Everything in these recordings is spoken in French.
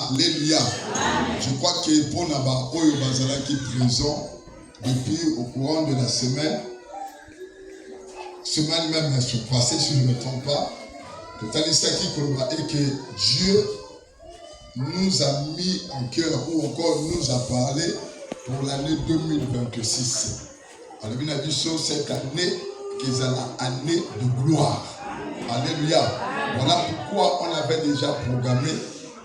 Alléluia. Je crois que pour Naba Oyo Bazala qui est présent depuis au courant de la semaine même surpassée, si je ne me trompe pas, et que Dieu nous a mis en cœur ou encore nous a parlé pour l'année 2026. Alors, cette année qui est l'année de gloire. Alléluia. Voilà pourquoi on avait déjà programmé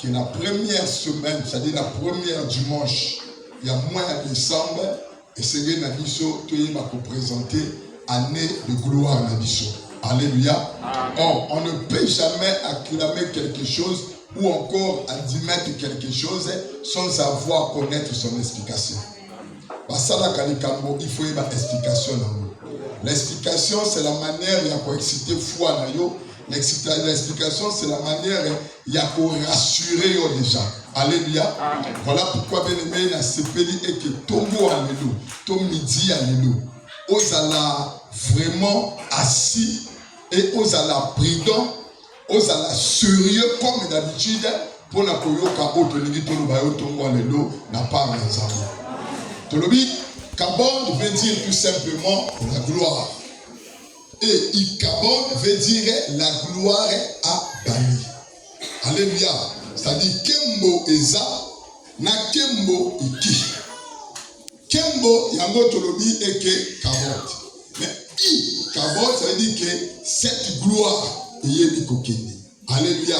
que la première semaine, c'est-à-dire la première dimanche, il y a moins de décembre, et c'est que Nabiso, tu vas présenter année de gloire Nabiso. Alléluia. Or, on ne peut jamais acclamer quelque chose ou encore admettre quelque chose sans avoir connaître son explication. Il faut une explication. L'explication, c'est la manière de exciter foi. L'explication, c'est la manière de rassurer déjà. Alléluia. Voilà pourquoi bien aimé la CPLI et que Togo alléluia, Tom midi alléluia. Osala vraiment assis et osala prudent, osala sérieux comme d'habitude pour la koyoka otolingi tolobayo Togo alléluia n'a pas raison. Tolobi Kabod veut dire tout simplement la gloire. Et Ikabod veut dire la gloire à Bani. Alléluia. C'est-à-dire Kembo Eza, na Kembo Iki. Kembo Yango Tolobi et que Kabod. Mais Kabod, ça veut dire que cette gloire est Yélikokeni. Alléluia.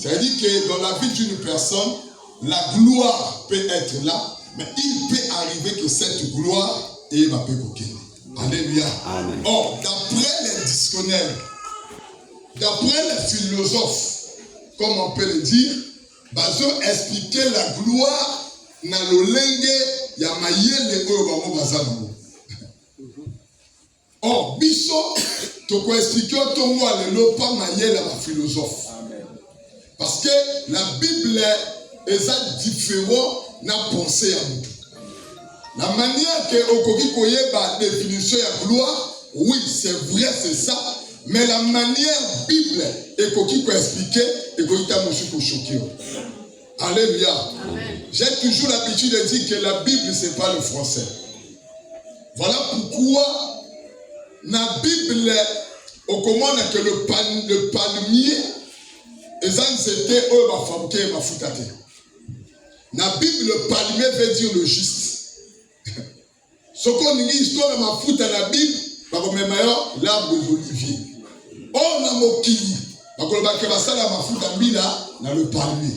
Ça veut dire que dans la vie d'une personne, la gloire peut être là. Mais il peut arriver que cette gloire est ma pécoquée. Alléluia. Amen. Or, d'après les dictionnaires, d'après les philosophes, comme on peut le dire, ils ont expliqué la gloire dans le langue yamayele oyo bazalo. Or, biso, tu peux expliquer ton mot le pas mayele la philosophe. Parce que la Bible est différente. Na pensée à nous. La manière que Okoki Koye ba définition de gloire, oui, c'est vrai, c'est ça, mais la manière Bible et Koki ko expliquer et Koki ta moshi ko choquer. Alléluia. J'ai toujours l'habitude de dire que la Bible c'est pas le français. Voilà pourquoi la Bible au commande que le palmier et ça c'était eux va fabriquer ma foutate. La Bible, le palmier veut dire le juste. Ce qu'on dit, histoire de ma foute à la Bible, par même l'arbre des oliviers. On a moquille. Parce que ma foute à Bila, dans le palmier.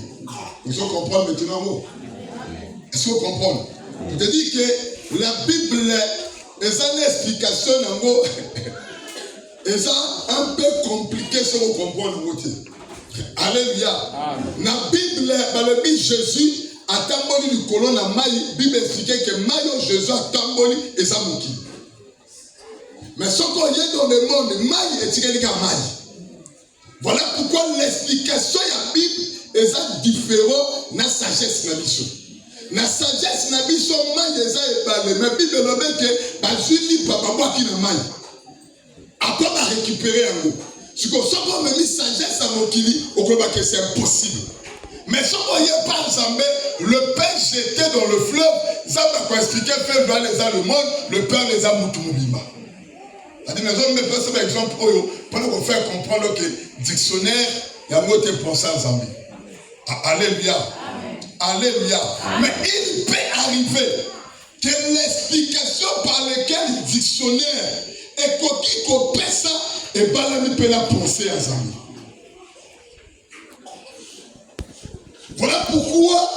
Est-ce qu'on comprend maintenant? Est-ce qu'on comprend? Je te dis que la Bible, est une explication, est un peu compliqué si on comprend le mot. Alléluia. La Bible, le dit Jésus, atamboli du colon na maï, Bible expliquait que maïo Jésus atamboli et ça moki. Mais ce qu'on y est dans le monde, maï est tiré comme maï. Voilà pourquoi l'explication de la Bible est différente de la sagesse de la Bible. La sagesse de la Bible, maï est parlé. Mais la Bible le dit que Bazuli papa moi qui na maï. Après on va récupérer un mot. Si on a mis sagesse à Mokili, on peut que c'est impossible. Mais si on voyait par exemple le père jeté dans le fleuve, ça va expliquer faire voir les a le monde, le père les a moutoumobima. C'est-à-dire, mais on met pas par exemple pour faire comprendre que le dictionnaire, il y a mot de pensée en Zambie. Alléluia. Alléluia. Mais il peut arriver que l'explication par laquelle le dictionnaire est coquille qu'on paie ça et balami peut la penser en Zambie. Voilà pourquoi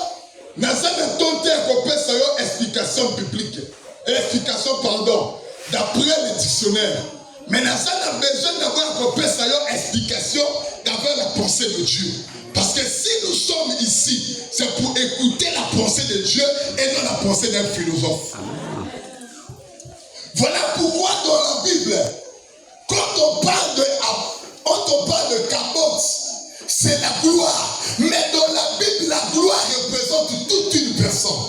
nous avons tenté une explication biblique, explication, pardon, d'après le dictionnaire. Mais nous avons besoin d'avoir une explication d'avoir la pensée de Dieu. Parce que si nous sommes ici, c'est pour écouter la pensée de Dieu et non la pensée d'un philosophe. Voilà pourquoi dans la Bible, quand on parle de Kabod, c'est la gloire. Mais dans la Bible, la gloire représente toute une personne.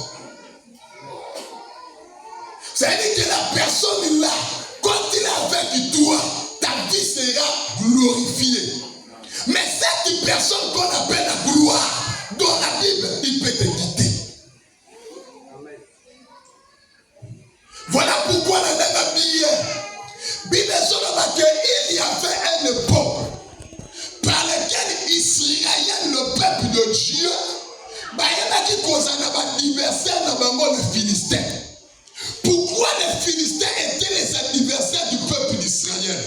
C'est-à-dire que la personne là, quand il est avec toi, ta vie sera glorifiée. Mais cette personne qu'on appelle la gloire, dans la Bible, de Dieu, qui cause un adversaire dans les Philistins. Pourquoi les Philistins étaient les adversaires du peuple d'Israël?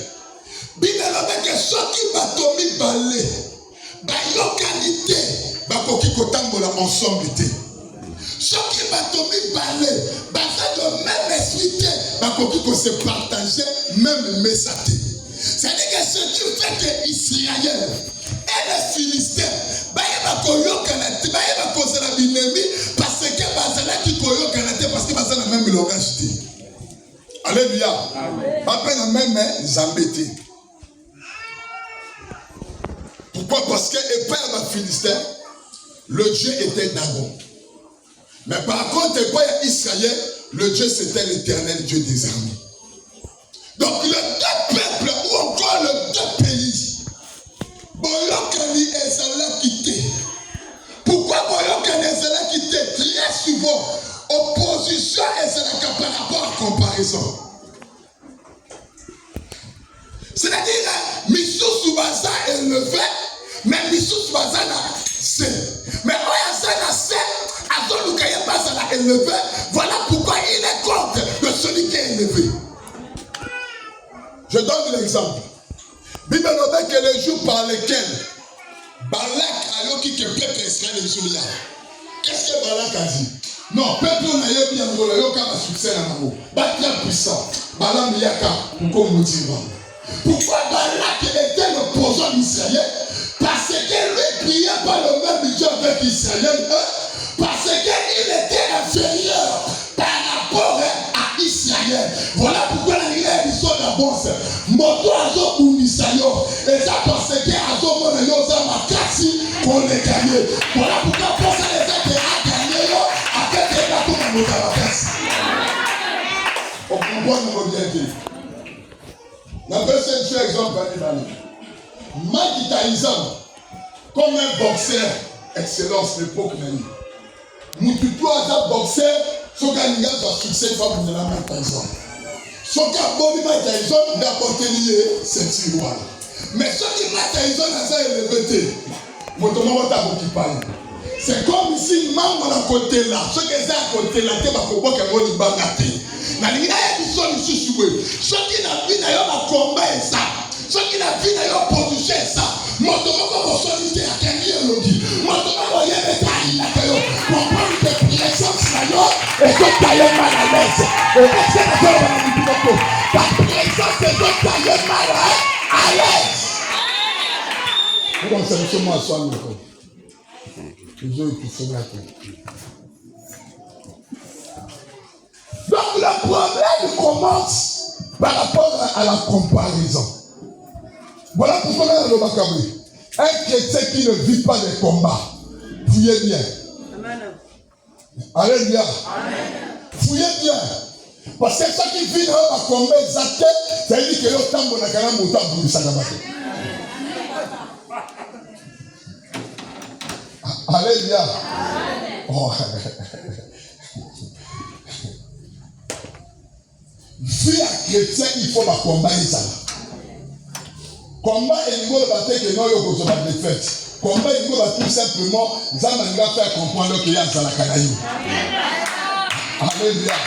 Bible que ceux qui batomi balé, qualité, bakoki kotambola ensemble. Ceux qui batomi balé, de même esprit, bakoki se partager même messaté. C'est-à-dire que ce qui fait que Israël et les Philistins, parce que même langage. Alléluia. Pas la même zambété. Pourquoi? Parce que et père ma Philistin, le Dieu était Dagon. Mais par contre, et père Israël, le Dieu c'était l'Éternel Dieu des armées. Donc les deux peuples ou encore les deux pays, Boyokani et Zala quitté. Pourquoi Boyokani et Zala quitté? Très souvent, opposition et Zala par rapport à comparaison. C'est-à-dire, Missou Soubaza est élevé, mais Missou Soubaza n'a c'est. Mais Oyazana c'est, Azon Lukaye Baza l'a élevé, voilà pourquoi il est contre de celui qui est élevé. Je donne l'exemple. Bible nous dit que les jours par lesquels Balak a yoki que peuple Israël est jour là. Qu'est-ce que Balak a dit? Non, peuple n'a eu bien le yoka va succès à Namo. Batia puissant. Balam yaka pour motivant. Pourquoi Balak était l'opposant d'Israël? Parce qu'il ne priait pas le même Dieu avec Israël. Parce qu'il était inférieur par rapport à Israël. Voilà pourquoi la Bible dit ça d'abord. Moto azo unisayo. Et ça parce que azo mono za makasi pour les gagner. Voilà pourquoi pour ça les êtres à gagner avec les bateaux dans nos makasi. On comprend nos bienfaits. La deuxième exemple Mike Tyson, comme un boxeur, excellence l'époque même. Moututu a un boxeur, son gars va succès, il va vous donner la même Tyson. Son gars, Bobby Mike Tyson, il a porté lié, c'est tiroir. Mais ce qui Mike Tyson a ça élevé, c'est comme si maman à côté là, ce qui est à côté là, tu vas comprendre que mon ibanaté. Na linga ya biso lisusu boye. Soki na vie na yo ba combat ça. Soki na vie na yo position ça. Moto moko bosoni te akangi elogi. Moto moko yebe tayi na yo. Comprendre que présence na yo et que tayi mal à l'aise. Et que c'est pas ba ni biko. Ta présence est que tayi mal à l'aise. Comment ça me moi soit encore. Les autres qui font la tête. Donc le problème commence par rapport à la comparaison. Voilà pourquoi on a le macabri. Un chrétien qui ne vit pas les combats, fouillez bien. Amen. Alléluia. Fouillez bien. Parce que ceux qui vivent dans le combat, c'est-à-dire que le temps de la carrière monte à bout de sa gabate. Alléluia. Oh. Vie à chrétien, il faut la combattre ça. Combat et niveau de bataille que nous avons besoin de défaite. Combat et niveau de tout simplement, ça m'a faire comprendre qu'il y a dans la canaille. Alléluia.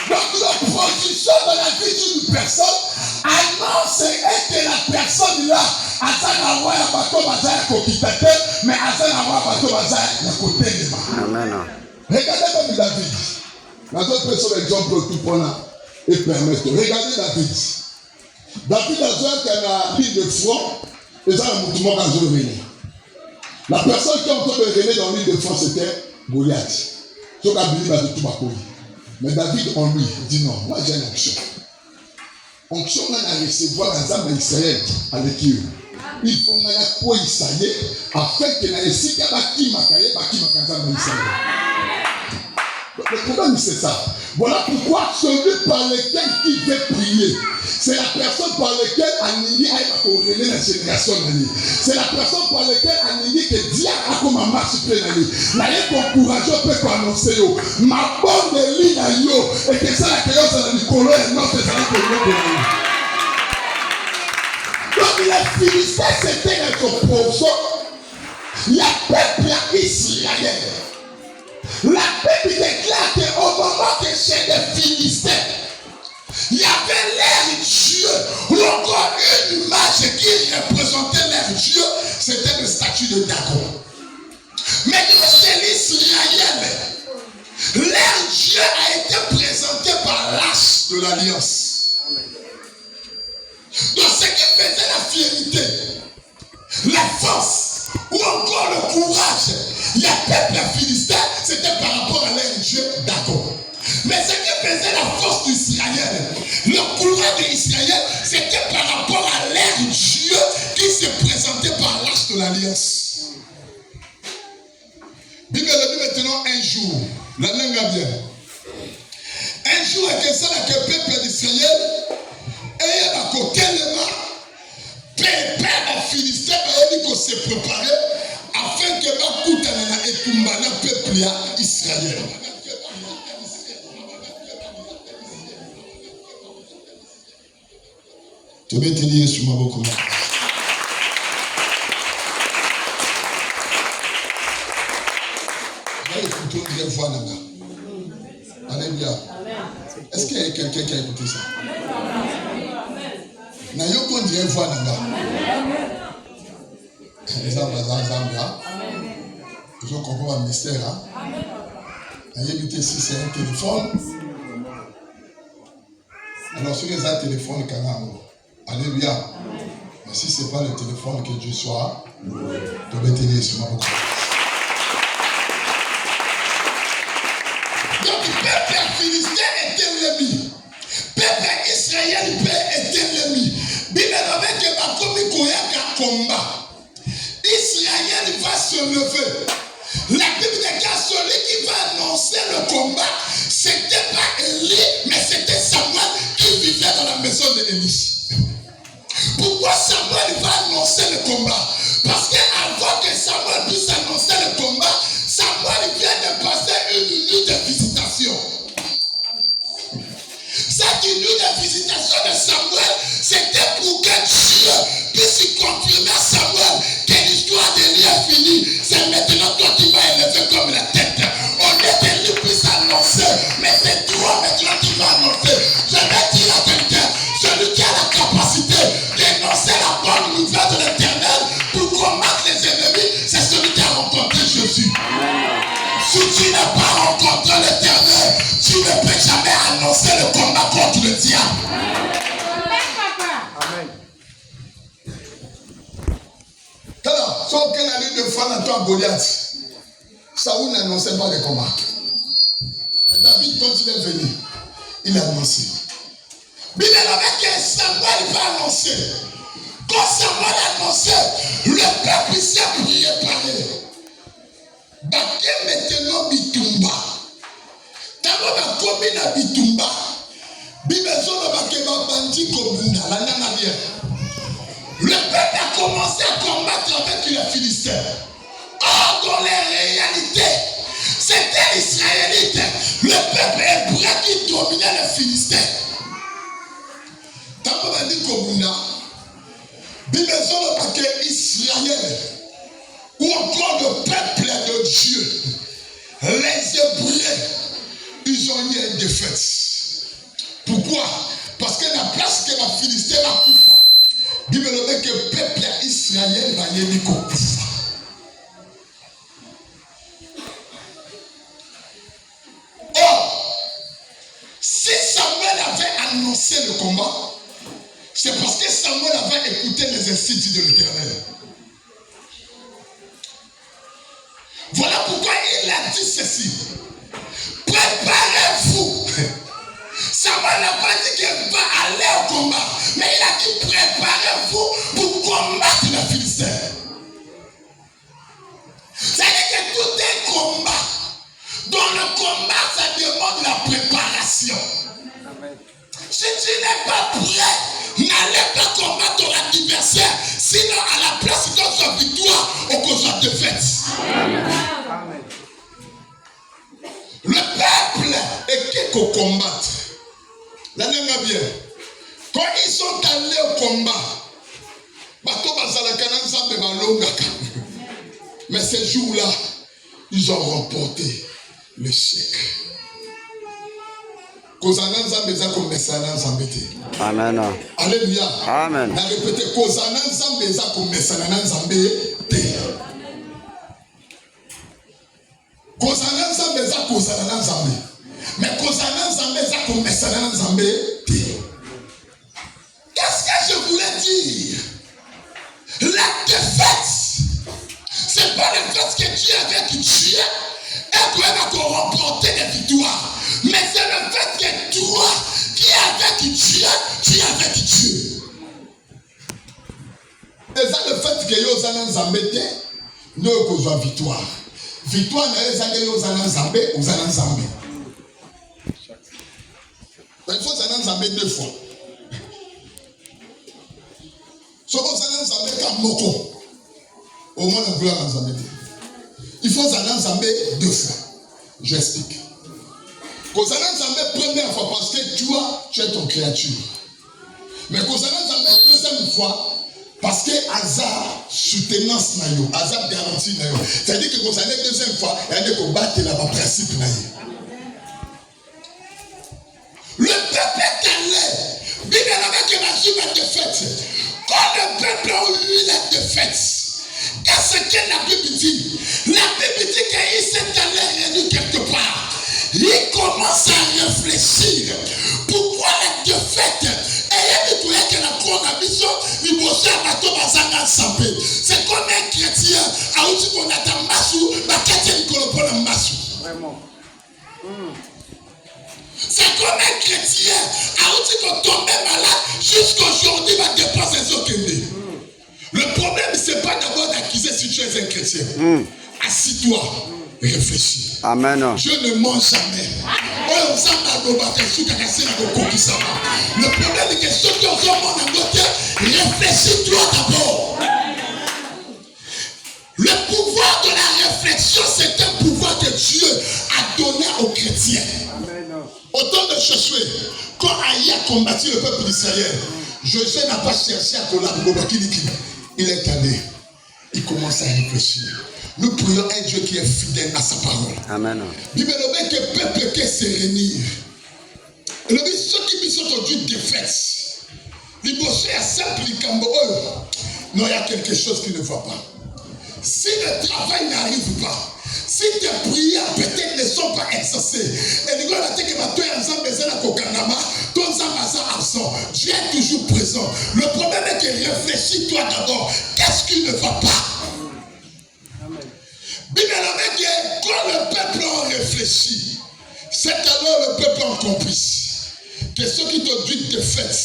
Donc l'opposition dans la vie d'une personne annonce que la personne là, à ça n'a pas de bateau bazar coquitete, mais à ça n'a pas de bateau bazar la côté de ma. Amen. Regardez comme David. La d'autres personnes exemple tout pendant. Et permettre. Regardez David. David a besoin qu'elle a pris de front et ça a un mouvement quand je revenais. La personne qui est en train de revenir dans l'île de front c'était Goliath. Sauf qu'Abili va de tout bakoui. Mais David en lui dit non, moi j'ai une onction. Onction on a recevoir dans l'âme d'Israël avec qui il faut qu'on ait quoi Israël afin que la réussite à bâti makaye bâti makaza d'Israël. Le problème c'est ça. Voilà pourquoi celui par lequel il veut prier, c'est la personne par laquelle Anini a corrélé la génération d'Anini. C'est la personne par laquelle Anini que Dieu a comme un marche plein d'Anini. L'aïe qu'encourageant peut annoncer yo. Ma bonne ligne à yo et que ça la création de Nicolas et non c'est ça la création de Nicolas. Donc les Philistins c'était les opposants. La peuple Israël. La Bible déclare qu'au moment des chefs des Philistins, il y avait leur Dieu, ou encore une image qui représentait leur Dieu, c'était le statut de Dagon. Mais chez l'Israël, leur Dieu a été présenté par l'arche de l'alliance. Donc ce qui faisait la fierté, la force, ou encore le courage, les peuples philistins, c'était par rapport à leur Dieu Dagon. Mais ce qui faisait la force d'Israël, le courage d'Israël, c'était par rapport à leur Dieu qui se présentait par l'arche de l'alliance. Bible dit maintenant un jour, la langue a bien. Un jour, que ça, le peuple d'Israël, et à côté de moi, peuple philistin a se préparer afin que ma koutana et tumbana peuple Israël. Tu veux te dire sur ma boca. Alléluia. Est-ce qu'il y a quelqu'un qui a écouté ça? Nayoko dirait voix nanga. Les hommes, je comprends un mystère. Éviter si c'est un téléphone. Alors, si c'est un téléphone, alléluia. Mais si ce n'est pas le téléphone, que Dieu soit, tu vas te dire sur ma boca. Donc, peuple philistin était l'ennemi. Peuple Israël était l'ennemi. Bible avait que Bakomi Koyaka combat. Israël va se lever. La Bible déclare celui qui va annoncer le combat, c'était pas Élie, mais c'était Samuel qui vivait dans la maison d'Élie. Pourquoi Samuel va annoncer le combat? Parce qu'avant que Samuel puisse annoncer le combat, Samuel vient de passer une nuit de visitation. Cette nuit de visitation de Samuel, c'était pour que Dieu puisse confirmer à Samuel que l'histoire d'Élie est finie. C'est maintenant toi qui vas élever comme la tête. On est qu'Élie puisse annoncer, mais c'est toi maintenant qui vas annoncer. Je vais dire à quelqu'un, celui qui a la capacité d'énoncer la bonne nouvelle de l'Éternel pour combattre les ennemis, c'est celui qui a rencontré Jésus. Si tu n'as pas rencontré l'Éternel, tu ne peux jamais annoncer le combat contre le diable. Amen. Alors, si on a lieu de fois à toi Goliath, Saoul n'annonçait pas le combat. David, quand il est venu, il a annoncé. Bible avec que Samuel va annoncer. Quand Samuel a annoncé, le peuple s'est préparé. Baké maintenant bitumba. D'abord la commune à bitumba. Bibezo le baké va bandi kobunda. La nana bien. Le peuple a commencé à combattre avec les Philistins. Or dans les réalités, c'était l'Israélite, le peuple hébreu qui dominait les Philistins. D'abord bandi kobunda. Bibezo le baké Israël. Ou encore le peuple de Dieu, les Hébreux, ils ont eu une défaite. Pourquoi? Parce que la place que la Philistin a coupé, Bible dit que le peuple Israël va y aller. Or, si Samuel avait annoncé le combat, c'est parce que Samuel avait écouté les instituts de l'Éternel. Voilà pourquoi il a dit ceci. Préparez-vous. Samuel n'a pas dit qu'il va aller au combat, mais il a dit préparez-vous pour combattre les Philistins. C'est-à-dire que tout est combat. Dans le combat, ça demande la préparation. Si tu n'es pas prêt, n'allez pas combattre ton adversaire. Sinon, à la place de sa victoire, on cause la défaite. Amen. Le peuple est qui qu'on combatte. La langue bien. Quand ils sont allés au combat, bato bazalaka na nzambe balongaka. Mais ces jours-là, ils ont remporté l'échec. Amen. Alléluia. Amen. Na répété, Kozana Nzambe eza komesana na Nzambe te. Kozana Nzambe eza kozana na Nzambe. Mais kozana Nzambe eza komesana na Nzambe te. Qu'est-ce que je voulais dire? La défaite, c'est pas le fait que Dieu avec Dieu et que va te remporter des victoires. Mais c'est le fait que toi qui es avec Dieu, tu es avec Dieu. Et ça le fait que yo zana Nzambe te, nous avons victoire. Victoire n'est pas yo zana Nzambe ou zana Nzambe. Il faut zana Nzambe deux fois. Soko zana Nzambe ka moko. Au moins on voit Nzambe. Il faut zana Nzambe deux fois. J'explique. Kozana Nzambe première fois parce que toi tu es ton créature. Mais Kozana Nzambe deuxième fois parce que hasard soutenance na yo, hasard garantie na yo. C'est-à-dire que Kozana deuxième fois, il y a des combats qui n'ont pas principe na yo. Le peuple est allé. Bible avait que la Juve a défaite. Quand le peuple a eu la défaite, qu'est-ce que la Bible dit? La Bible dit qu'il s'est allé réunir quelque part. Il commence à réfléchir. Pourquoi la défaite? C'est comme un chrétien. Vraiment. C'est comme un chrétien. Quand tomber malade, jusqu'aujourd'hui, va dépenser ses okende. Le problème, ce n'est pas d'abord d'accuser si tu es un chrétien. Assis-toi. Réfléchis. Amen. Je ne mens jamais. Le problème est que ceux qui ont mon côté, réfléchis-toi d'abord. Le pouvoir de la réflexion, c'est un pouvoir que Dieu a donné aux chrétiens. Amen. Au temps de Josué, quand Aïe a combattu le peuple d'Israël, Josué n'a pas cherché à collaborer. Il est allé. Il commence à réfléchir. Nous prions un Dieu qui est fidèle à sa parole. Amen. Bible dit que le peuple qui se réunit. Et le dit ceux qui sont aujourd'hui défaite. Les bossés à simple non, il y a quelque chose qui ne va pas. Si le travail n'arrive pas, si tes prières peut-être ne sont pas exaucées, et les gars que tu es absent, Dieu est toujours présent. Le problème est que réfléchis-toi d'abord. Qu'est-ce qui ne va pas? Bible dit que quand le peuple a réfléchi, c'est alors le peuple a compris que ceux qui te disent défaite,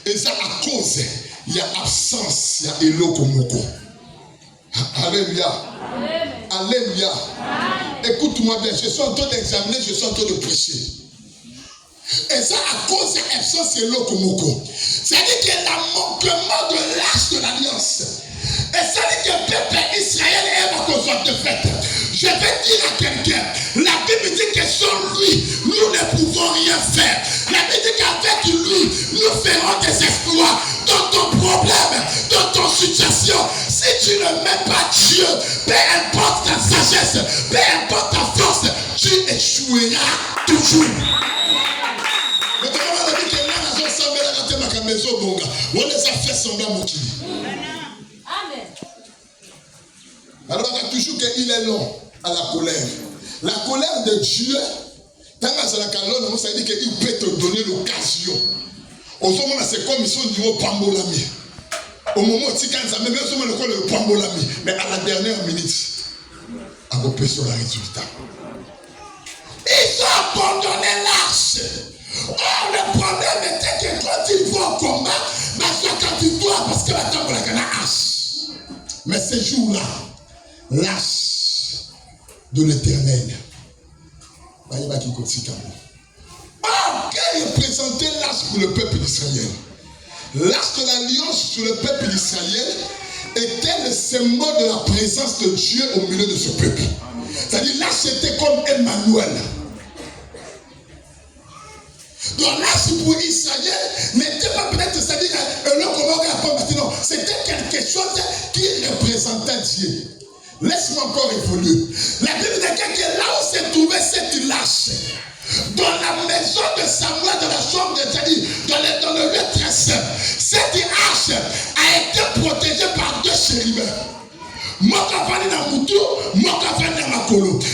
et ça à cause, il y a absence, il y a élokomoko. Alléluia. Alléluia. Écoute-moi bien, je suis en train d'examiner, je suis en train de prêcher. Et ça à cause de l'absence et l'okomoko. C'est-à-dire qu'il y a un manquement de l'arche de l'alliance. Et ça dit que le peuple Israël est à cause de défaite. Je vais dire à quelqu'un, la Bible dit que sans lui, nous ne pouvons rien faire. La Bible dit qu'avec lui, nous ferons des exploits dans ton problème, dans ton situation. Si tu ne mets pas Dieu, peu importe ta sagesse, peu importe ta force, tu échoueras toujours. Mais comment on a dit que là, on a fait ma maison, on les a fait semblant moquer. Alors on a toujours qu'il est long à la colère. La colère de Dieu, ça veut dire qu'il peut te donner l'occasion. Au moment c'est comme ils sont au niveau pambolami. Au moment où tu le pambolami, mais à la dernière minute, à vos sur le résultat. Ils ont abandonné l'arche. Oh, le problème était que quand ils vont au combat, quand ils doivent, parce que maintenant on a la hache. Mais ces jours-là, l'arche de l'Éternel. Quel représentait l'arche pour le peuple d'Israël? L'arche de l'alliance sur le peuple d'Israël était le symbole de la présence de Dieu au milieu de ce peuple. C'est-à-dire l'arche était comme Emmanuel. Donc l'arche pour Israël n'était pas peut-être, c'est-à-dire non, c'était quelque chose qui représentait Dieu. Laisse-moi encore évoluer. La Bible dit que là où s'est trouvé cette lâche, dans la maison de Samuel, dans la chambre de David, dans le lieu très saint, cette arche a été protégée par 2 chérubins.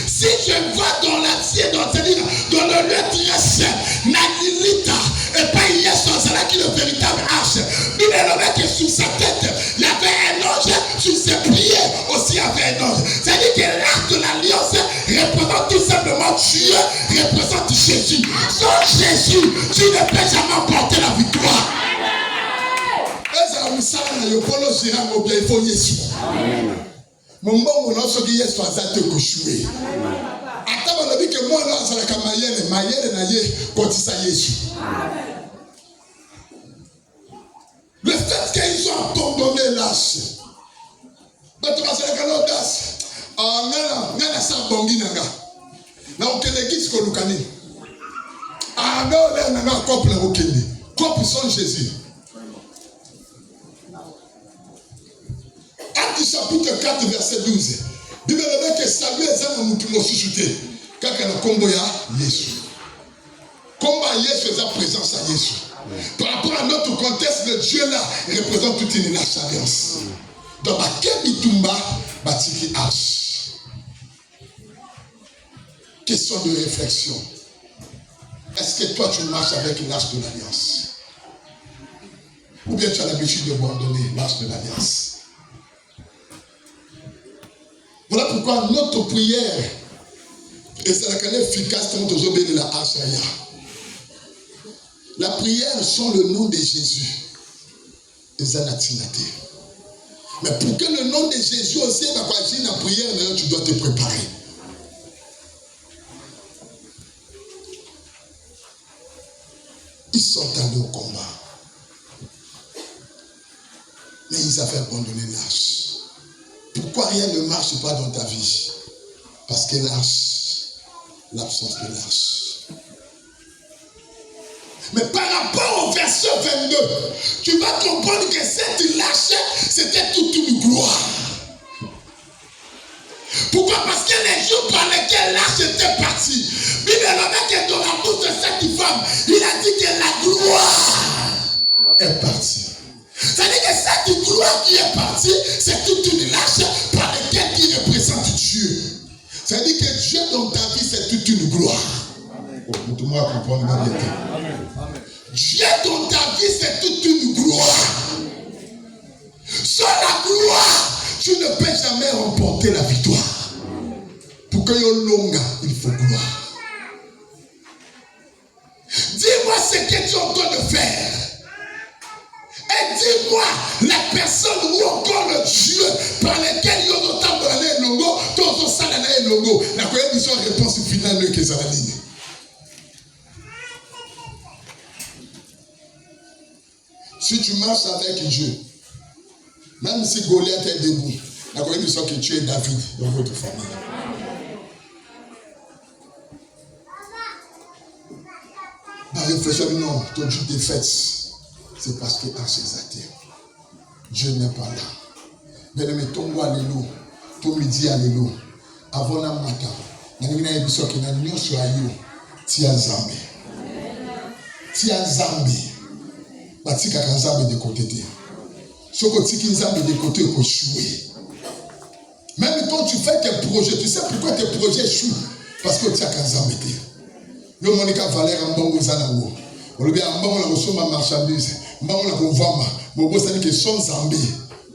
Si je vois dans le lieu très saint, Nagilita, et pas hier, c'est qui le véritable arche. Nous l'avons que sur sa tête, il y avait un ange, sur ses prières aussi il y avait un ange. C'est-à-dire que l'arche de l'alliance représente tout simplement Dieu, représente Jésus. Sans Jésus, tu ne peux jamais emporter la victoire. Il faut Jésus. Mon bon, on a ce qui est soit ça te coucher. Attends, on a dit que moi, là, c'est la camayenne, quand il s'agit. Le fait qu'ils ont abandonné l'âge, mais tu vas se faire l'audace. Ah, non, ça bongi nanga. Na okele gis ko lukani. Ah non, nanga couple okele. Couple sont Jésus. Actes chapitre 4 verset 12. Bible dit que Samuel ezana mutu mosusuté. Kaka na kombo ya Yesu. Komba Yesu est présence à Yesu. Par rapport à notre contexte, le Dieu là représente toute une alliance. Dans ma Kemitumba, Batiki H. Question de réflexion. Est-ce que toi tu marches avec l'arche de l'alliance? Ou bien tu as l'habitude de abandonner l'arche de l'alliance? Voilà pourquoi notre prière, et c'est la canne efficace quand on obéit la arche. La prière sont le nom de Jésus. Mais pour que le nom de Jésus aussi, la prière, tu dois te préparer. Ils sont allés au combat. Mais ils avaient abandonné l'arche. Pourquoi rien ne marche pas dans ta vie? Parce que l'arche, l'absence de l'arche. Mais par rapport au verset 22, tu vas comprendre que cette lâche, c'était toute une gloire. Pourquoi? Parce que les jours par lesquels l'arche était partie, Bible que dans la bouche de cette femme, il a dit que la gloire est partie. C'est-à-dire que cette gloire qui est partie, c'est toute une lâche par laquelle qui représente Dieu. C'est-à-dire que Dieu dans ta vie, c'est toute une gloire. Tout le monde comprend la vérité. Dieu dans ta vie, c'est toute une gloire. Sans la gloire, tu ne peux jamais remporter la victoire. Pour que yo longa, il faut gloire. Dis-moi ce que tu es en train de faire. Et dis-moi la personne ou encore le Dieu par lequel il y a autant de l'année longo, tout ça l'année longo. La réponse finale que ça va ligne. Si tu marches avec Dieu, même si Goliath est debout, la connaissance que tu es David dans votre famille. Par réflexion, non, ton Dieu défaite, c'est parce que à ses athées, Dieu n'est pas là. Mais le mettons alléluia, tout midi alléluia, avant la matin, il y a une émission qui n'a pas sur aïe, tia zambi. Tia zambi. Batika kanzambe de côté. Soko tiki nzambe de côté ko chouer. Même quand tu fais tes projets, tu sais pourquoi tes projets échouent? Parce que tu as kanzambe te. Yo monika valeur mbongo zanango. Olobi mbongo la kosoma marchandise, mbongo la konvama, bobo ça dit que son zambe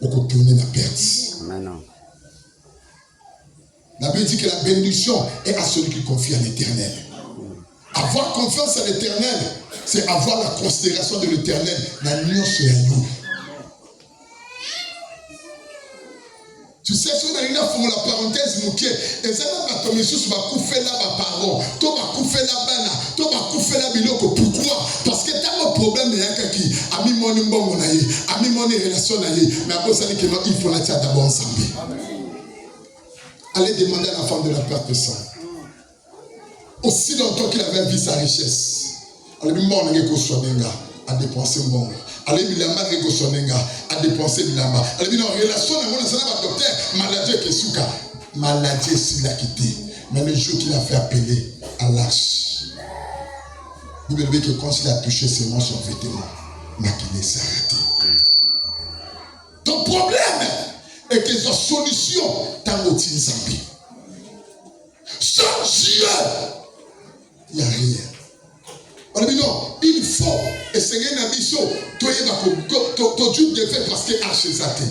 au tourner la perte. Amen. La Bible dit que la bénédiction est à celui qui confie à l'Éternel. Avoir confiance à l'Éternel, c'est avoir la considération de l'Éternel. Tu sais, si on a une affaire, la parenthèse, et ça n'a pas tombé sur ma couffer là, ma parole, toi, ma couffer là, bana, toi, ma couffer là, biloko. Pourquoi? Parce que tu as un problème de yakaki, ami mon bon, ami mon relation, mais après ça, il faut la tirer d'abord ensemble. Allez demander à la femme de la perte de sang. Aussi longtemps qu'il avait vu sa richesse, à dépenser un bon, allez bilamba rekosonenga a dépenser bilamba allez bien en relation avec mon docteur maladie que souka maladie s'il a quitté mais le jour qu'il a fait appeler à l'âge il veut dire que quand il a touché seulement son vêtement maquillé s'est arrêté. Ton problème est que sa solution t'as motivé Zambie. Sans Dieu il n'y a rien. On dit non, il faut essayer d'abisso, toi tu devais parce que Archezate.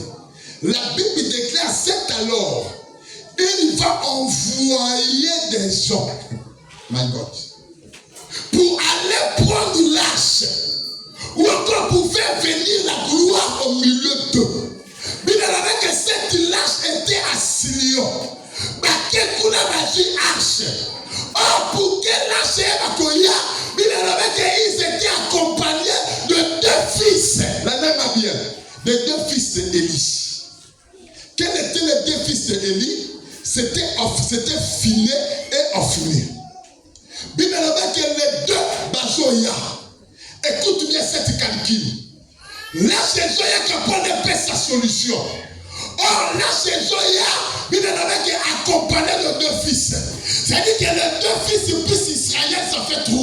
La Bible déclare c'est alors, il va envoyer des gens, my God, pour aller prendre l'arche, ou encore pour faire venir la gloire au milieu d'eux. Mais il avait que cette l'arche était à Silion. Or, pour que l'arche ait ils étaient accompagnés de 2 fils. La même bien, de 2 fils d'Élie. Quels étaient les 2 fils d'Élie? C'était Phiné et Ophni. Bible que les 2 Bazoya. Écoute bien cette calcul. Là, c'est Zoya qui a fait sa solution. Or, là, c'est Zoya, il est accompagné de 2 fils. C'est-à-dire que les 2 fils plus Israël, ça fait 3.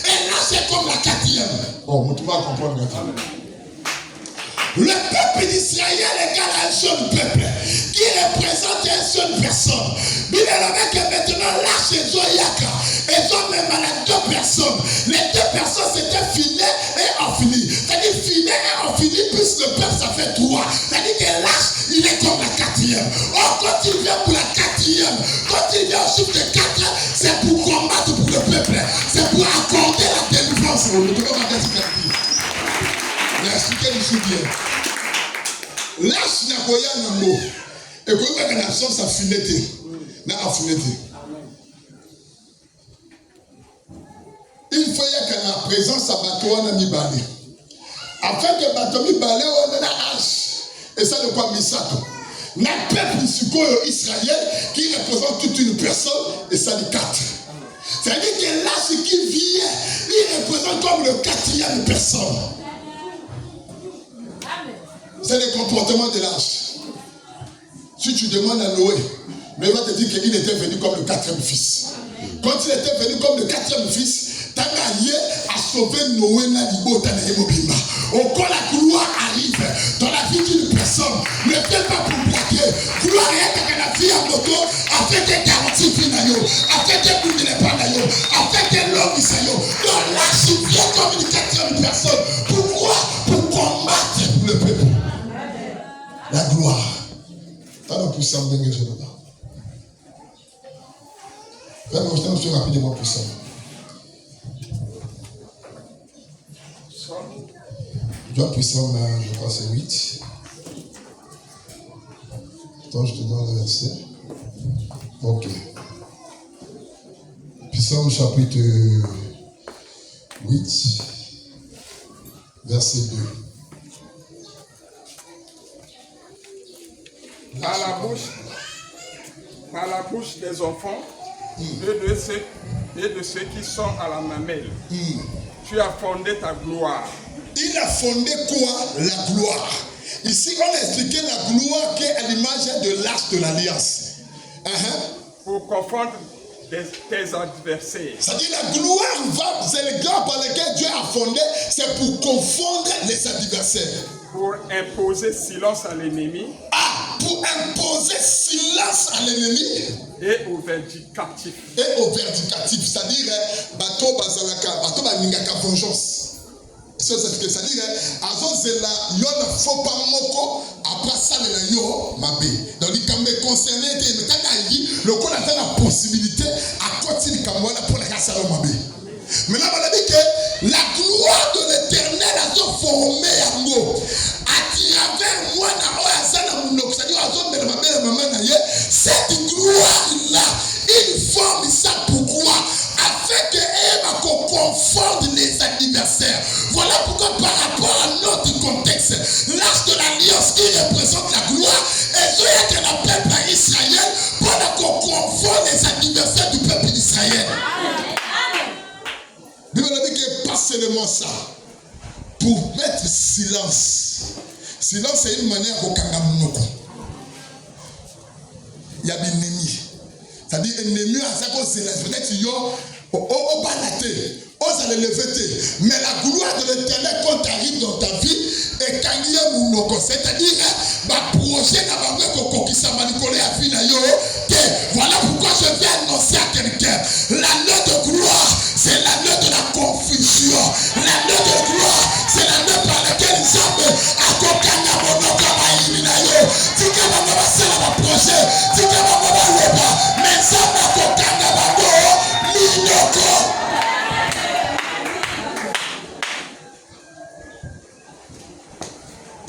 Et là, c'est comme la 4e. Oh, tu vas comprendre maintenant. Le peuple d'Israël égale un seul peuple qui représente une seule personne. Il est avec maintenant là chez Zoyaka. Et ont même à 2 personnes. Les 2 personnes c'était Phiné et Ophni. C'est-à-dire Phiné et Ophni plus le peuple ça fait 3. C'est-à-dire que l'âge il est comme la 4e. Or quand il vient pour la 4e, quand il vient au chiffre de 4, c'est pour combattre pour le peuple. C'est pour accorder la délivrance. On ne peut pas dire ce qu'il dit. Mais expliquez-nous si bien. L'âge n'a pas eu un mot. Et quand il y a une absence à finité, n'a pas finité. Il faut qu'il y ait la présence à bateau à Mibale. Afin que bateau Mibale, on a l'âge. Et ça, de quoi Misato. Le peuple Israël qui représente toute une personne, et ça dit 4. C'est-à-dire que l'âge qui vient, il représente comme le 4e personne. C'est le comportement de l'âge. Si tu demandes à Noé, mais il va te dire qu'il était venu comme le 4e fils. Quand il était venu comme le 4e fils, Tangaye a sauvé Noé na libo Tangaye Mobimba. Au quand la gloire arrive dans la vie d'une personne, ne fais pas pour braquer. Gloire est que la vie en moto, afin que garantie finayo, afin que vous ne pas d'ayo, afin que l'homme isayo. Donc là, je viens comme une 4e personne. Pourquoi? Pour combattre pour le peuple. La gloire. Pas la puissance de Dieu là-bas. Fais-moi, je t'aime rapidement puissant. John puissant, là, je crois c'est 8. Attends, je te donne le verset. Ok. Puissant chapitre 8, verset 2. Par la bouche des enfants et de ceux qui sont à la mamelle. Tu as fondé ta gloire. Il a fondé quoi? La gloire. Ici, on a expliqué la gloire qui est à l'image de l'arche de l'alliance. Pour confondre tes adversaires. C'est-à-dire la gloire c'est le gloire par lequel Dieu a fondé, c'est pour confondre les adversaires. Pour imposer silence à l'ennemi. Pour imposer silence à l'ennemi. Et au vindicatif. C'est-à-dire, bateau bazalaka, bateau baningaka vengeance. C'est-à-dire, avant cela, il ne faut pas moko après ça le yo mabé. Donc il quand même concerné le qu'on a la possibilité à continuer comme moi pour la casse à mabé. Maintenant on a dit que la gloire de l'Éternel a été formée à moi. À travers moi na oya mon c'est-à-dire à zone de ma mère maman na ye cette gloire là il forme ça pourquoi afin que va confondre les adversaires. Voilà pourquoi par rapport à notre contexte, l'arche de l'alliance qui représente la gloire et ce que la peuple d'Israël pour qu'on confonde les adversaires du peuple d'Israël. Bible dit que pas seulement ça. pour mettre silence. Silence, c'est une manière de kangamunoko. Il y a des ennemis. C'est-à-dire, ennemi à ça qu'on silence. Peut-être qu'il y a au banaté, on s'est levé. Mais la gloire de l'éternel, quand tu arrives dans ta vie, et quand il y a mounoko, c'est-à-dire, ma projet n'a pas fait qu'on qui s'est manipulé à fin voilà pourquoi je vais annoncer à quelqu'un. L'année de gloire, c'est l'année de la confusion. L'année de gloire, c'est l'année par laquelle nous sommes à Kokanga Monoka Maïminayo. Tu peux pas passer à ma projet. Tu peux pas passer à mais ça va Kokanga Monoka Minoko.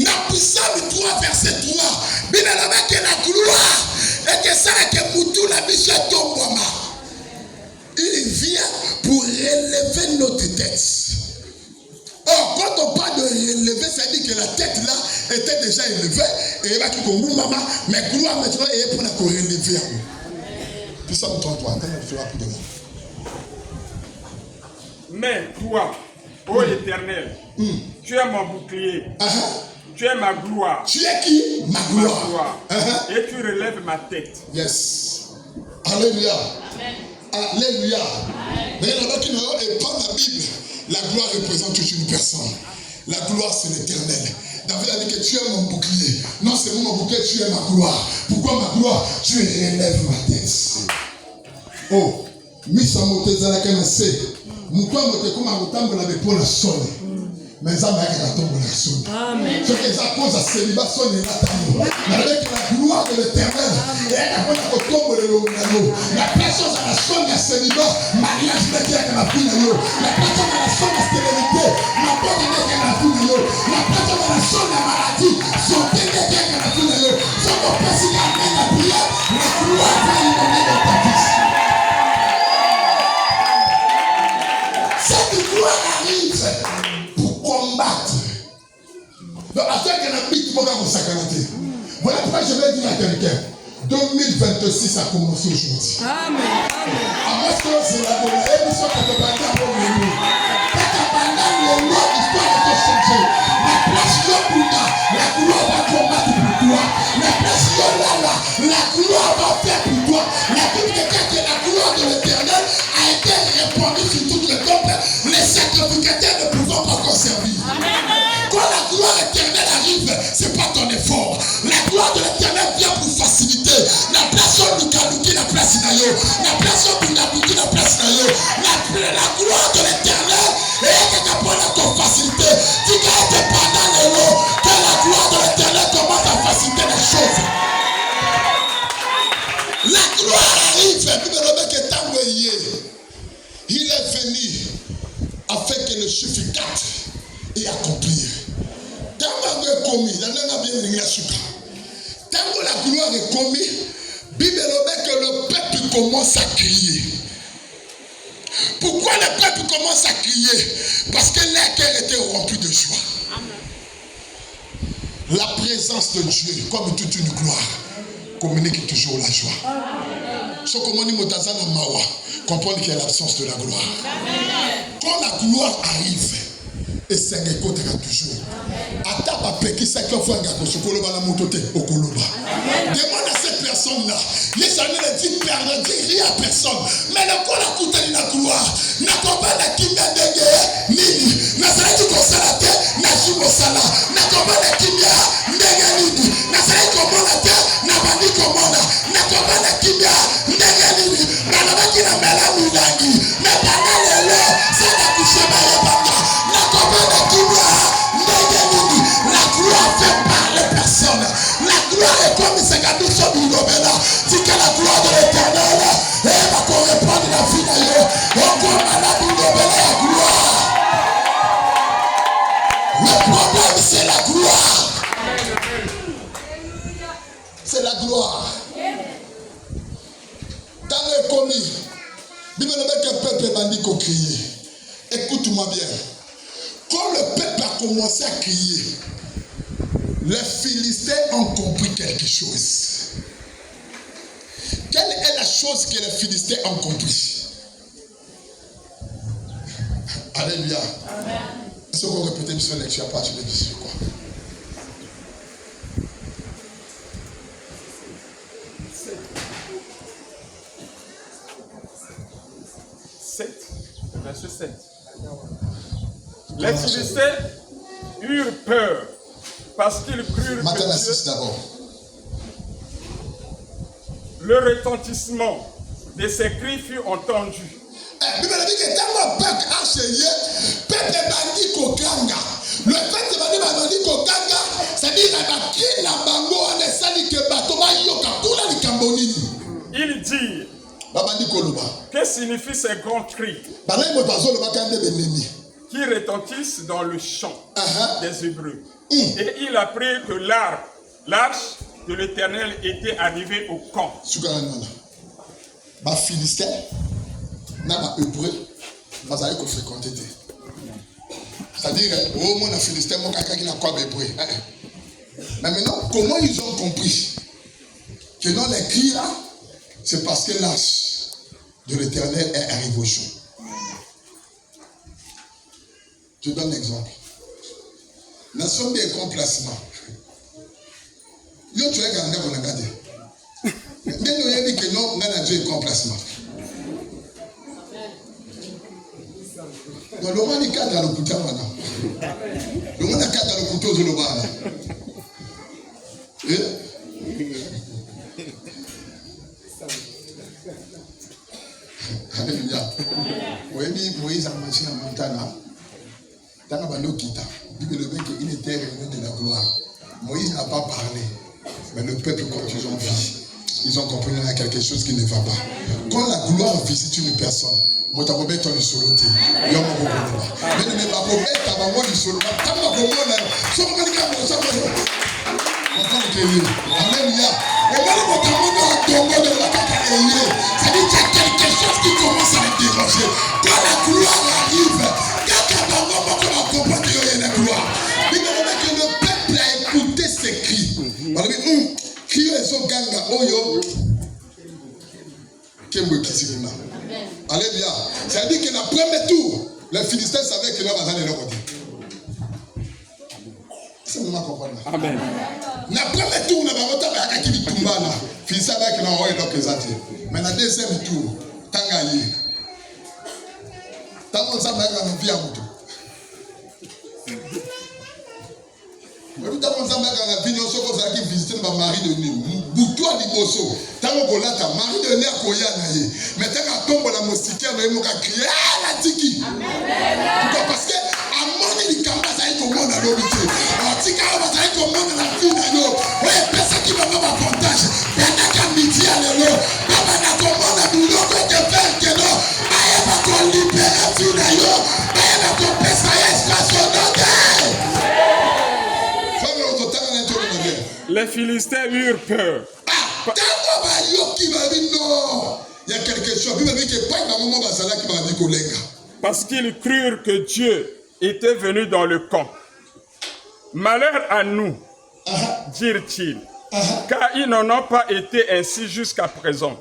La puissance 3, verset 3. Bien la que la gloire. Et que ça, que Moutou la mission tombe. Il vient pour relever notre tête. Or, quand on parle de relever, ça dit que la tête là était déjà élevée. Et il va qui comme maman, mais gloire maintenant est pour la relever. Puis ça me trompe toi, quand il fera plus de moi. Mais toi, ô Éternel, tu es mon bouclier. Tu es ma gloire. Tu es qui? Ma gloire. Et tu relèves ma tête. Yes. Alléluia. Amen. Alléluia. Mais là-bas qui et pas la Bible, la gloire représente toute une personne. La gloire, c'est l'éternel. David a dit que tu es mon bouclier. Non seulement mon bouclier, tu es ma gloire. Pourquoi ma gloire? Tu relèves ma tête. Oh, Misa Motezala Kanase. Moutoua Motekoma Moutambola Bepola Sole. Mais ça m'a été la tombe de la sonne. Ce que ça cause à célibat sonne et la avec la gloire de l'éternel. Et elle a tombe de l'eau. La personne à la sonne à célibat, mariage n'est qu'à la fille. La personne à la sonne à stérilité, ma porte n'est qu'à la fille. La personne à la sonne à maladie, son tête n'est qu'à la fille. Son personne à la prière, la gloire va inonder dans ta vie. Cette gloire arrive. Combattre. Donc, à chaque ennemi, il faut s'accanater. Voilà pourquoi je vais dire à quelqu'un 2026 a commencé aujourd'hui. Amen. À moi, c'est la bonne émission que tu vas dire pour nous. Quand tu abandonnes le mot, l'histoire va changer. La place Yobuda, la gloire va combattre pour toi. La place Yolala, la gloire va faire pour toi. La Bible dit que la gloire de l'éternel a été répandue sur tout le temple. Les sacrificateurs ne pouvant pas conserver. Quand la gloire éternelle arrive, ce n'est pas ton effort. La gloire de l'éternel vient pour faciliter. La place où nous la place Nayo. La place où nous la place Nayo. La gloire de l'éternel est capable de faciliter. Tu dois être pendant les lots que la gloire de l'éternel commence à faciliter les choses. La gloire arrive. Il est venu afin que le chiffre 4 est accompli. Tant que commis, tant que la gloire est commise, Bible dit que le peuple commence à crier. Pourquoi le peuple commence à crier? Parce que leur cœur était rempli de joie. La présence de Dieu, comme toute une gloire, communique toujours la joie. Ce qu'on dit Motazana Mawa, comprendre qu'il y a l'absence de la gloire. Quand la gloire arrive, et c'est un écoute toujours. Atapa peki sakyo fanga kosokoloba la motote okoloba. Demande à cette personne-là. Les années ne disent perdre, dit rien à personne. Mais le corps a coûté la gloire. N'a pas la kimia dege nini. N'a pas dit qu'on s'en a fait. N'a pas sala. N'a pas la kimia dege nini. N'a pas comment la terre. N'a pas dit comment la. N'a pas la kimia dege nini. N'a pas dit la mela moudangi. N'a pas la lelo. Ça n'a couché ma yabanga. N'a pas la kimia dege nini. La gloire fait parler personne. La gloire est comme c'est gardé sur le domaine. Dit que la gloire de l'éternel va correspondre à la vie d'ailleurs. On comme à la vie de la gloire. Le problème c'est la gloire. C'est la gloire. Dans le commis, Bible dit que le peuple bandit qu'on criait. Écoute-moi bien. Quand le peuple a commencé à crier, les Philistins ont compris quelque chose. Quelle est la chose que les Philistins ont compris? Alléluia. Est-ce qu'on répète une seule lecture à partir de 10 quoi? Verset 7. Les Philistins eurent peur parce qu'ils crurent Matin à que 6 d'abord. le retentissement de ses cris fut entendu. Le fait que il dit, que signifient ces grands cris qui retentissent dans le champ des Hébreux? Et il apprit que l'arche de l'Éternel était arrivée au camp. Les Philistins, les Hébreux, ils ont fréquenté. C'est-à-dire, au moins les Philistins, ils ont quoi hébreu. Mais maintenant, comment ils ont compris que dans les cris là, c'est parce que l'arche de l'Éternel est arrivée au champ. Je donne l'exemple. Nation bien complacement. Yo tu es gagné pour regarder. Mais nous y a dit que non, on a Dieu complacement. Donc le monde est cadre dans le couteau maintenant. Le monde est cadre dans le couteau de l'Obama. Alléluia. Oui, Moïse a marché en montagne. Dans la Bible, il était réuni de la gloire. Moïse n'a pas parlé. Mais le peuple, quand ils ont vu, ils ont compris qu'il y a quelque chose qui ne va pas. Quand la gloire visite une personne, on ne peut pas le soloter. Mais ne pas Alléluia. Ça dit qu'il y a quelque chose qui commence à me déranger. Quand la gloire arrive, que le peuple a écouté ces cris. Alléluia. Ça veut dire que la première tour, les Philistins savaient que leur bazar est leur côté. C'est vraiment comprendre. Amen. La première tour, on a pas qui tomba là. Philistins avec leur oeil donc exacté. Mais la deuxième tour, tangaye. Tant qu'on s'en va dans vie à moto. Mais tant qu'on s'en va dans la vie, nous sommes qui visiter ma mari de nuit. Boutou à Liboso. Tant qu'on l'a ta mari de nuit à Koyanaye. Mais tant qu'on tombe la moustiquaire, nous avons crié la tiki. Parce que à mon il commence à être au monde à l'obité. Tika va être au monde à la vie d'ailleurs. Oui, personne qui va avoir avantage. Il y a qu'à midi à l'élo. Papa n'a pas monde à nous l'autre que faire que non. Aïe, va qu'on libère la vie d'ailleurs. Aïe, va qu'on pèse à l'espace au nom. Les Philistins eurent peur. Il y a quelque chose. Parce qu'ils crurent que Dieu était venu dans le camp. Malheur à nous, dirent-ils, car ils n'en ont pas été ainsi jusqu'à présent.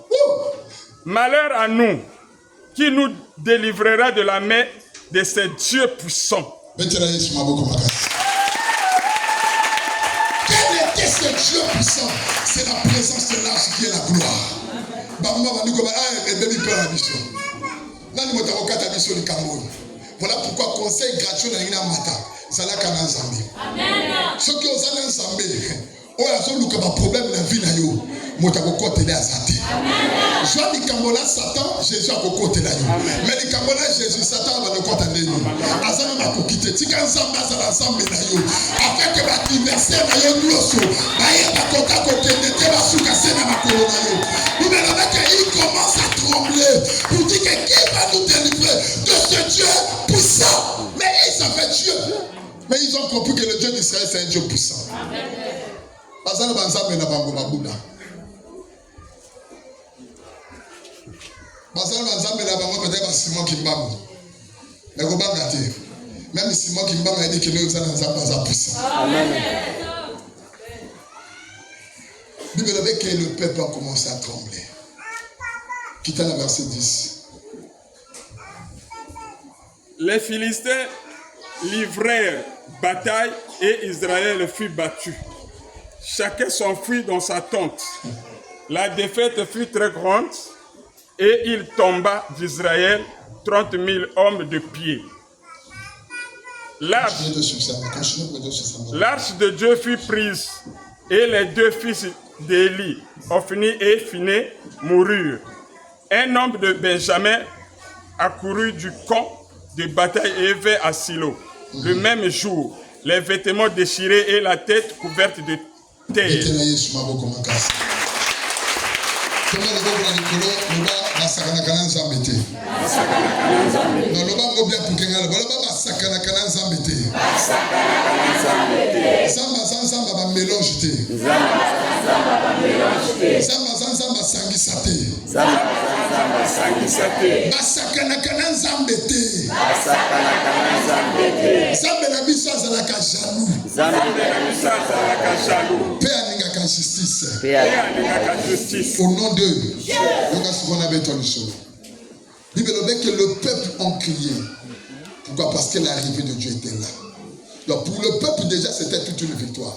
Malheur à nous, qui nous délivrera de la main de ces dieux puissants. Quel était ce Dieu puissant? C'est la présence de l'arche qui est la gloire. Voilà pourquoi conseil gratuit dans la matin. C'est là qu'on a un ceux qui ont un Zambé, on a un problème dans la vie. Je suis Satan, Jésus a côté là. Mais les Camerounais, Jésus, Satan va le côté là. Azana m'a quitter. Tika Zamba, ça ensemble là. Afin que l'adversaire n'a eu glosso. Baye va côté de Teba Soukase na makolo na yo. Nous il commence à trembler. Pour dire que qui va nous délivrer de ce Dieu puissant. Mais ils savaient Dieu. Mais ils ont compris que le Dieu d'Israël c'est un Dieu puissant. Azana banzambe na bango mabuda. Peut-être Simon Kimbam. Mais vous ne même Simon Kimbam a dit que nous sommes puissants. Bible dit que le peuple a commencé à trembler. Quittez le verset 10. Les Philistins livrèrent bataille et Israël fut battu. Chacun s'enfuit dans sa tente. La défaite fut très grande et il tomba d'Israël 30 000 hommes de pied. L'arche de Dieu fut prise et les deux fils d'Élie, Ophni et Phiné, moururent. Un homme de Benjamin accourut du camp de bataille et vint à Silo. Le même jour, les vêtements déchirés et la tête couverte de terre. Au nom de Bible dit que le peuple a crié. Pourquoi? Parce que l'arrivée de Dieu était là. Donc pour le peuple déjà c'était toute une victoire.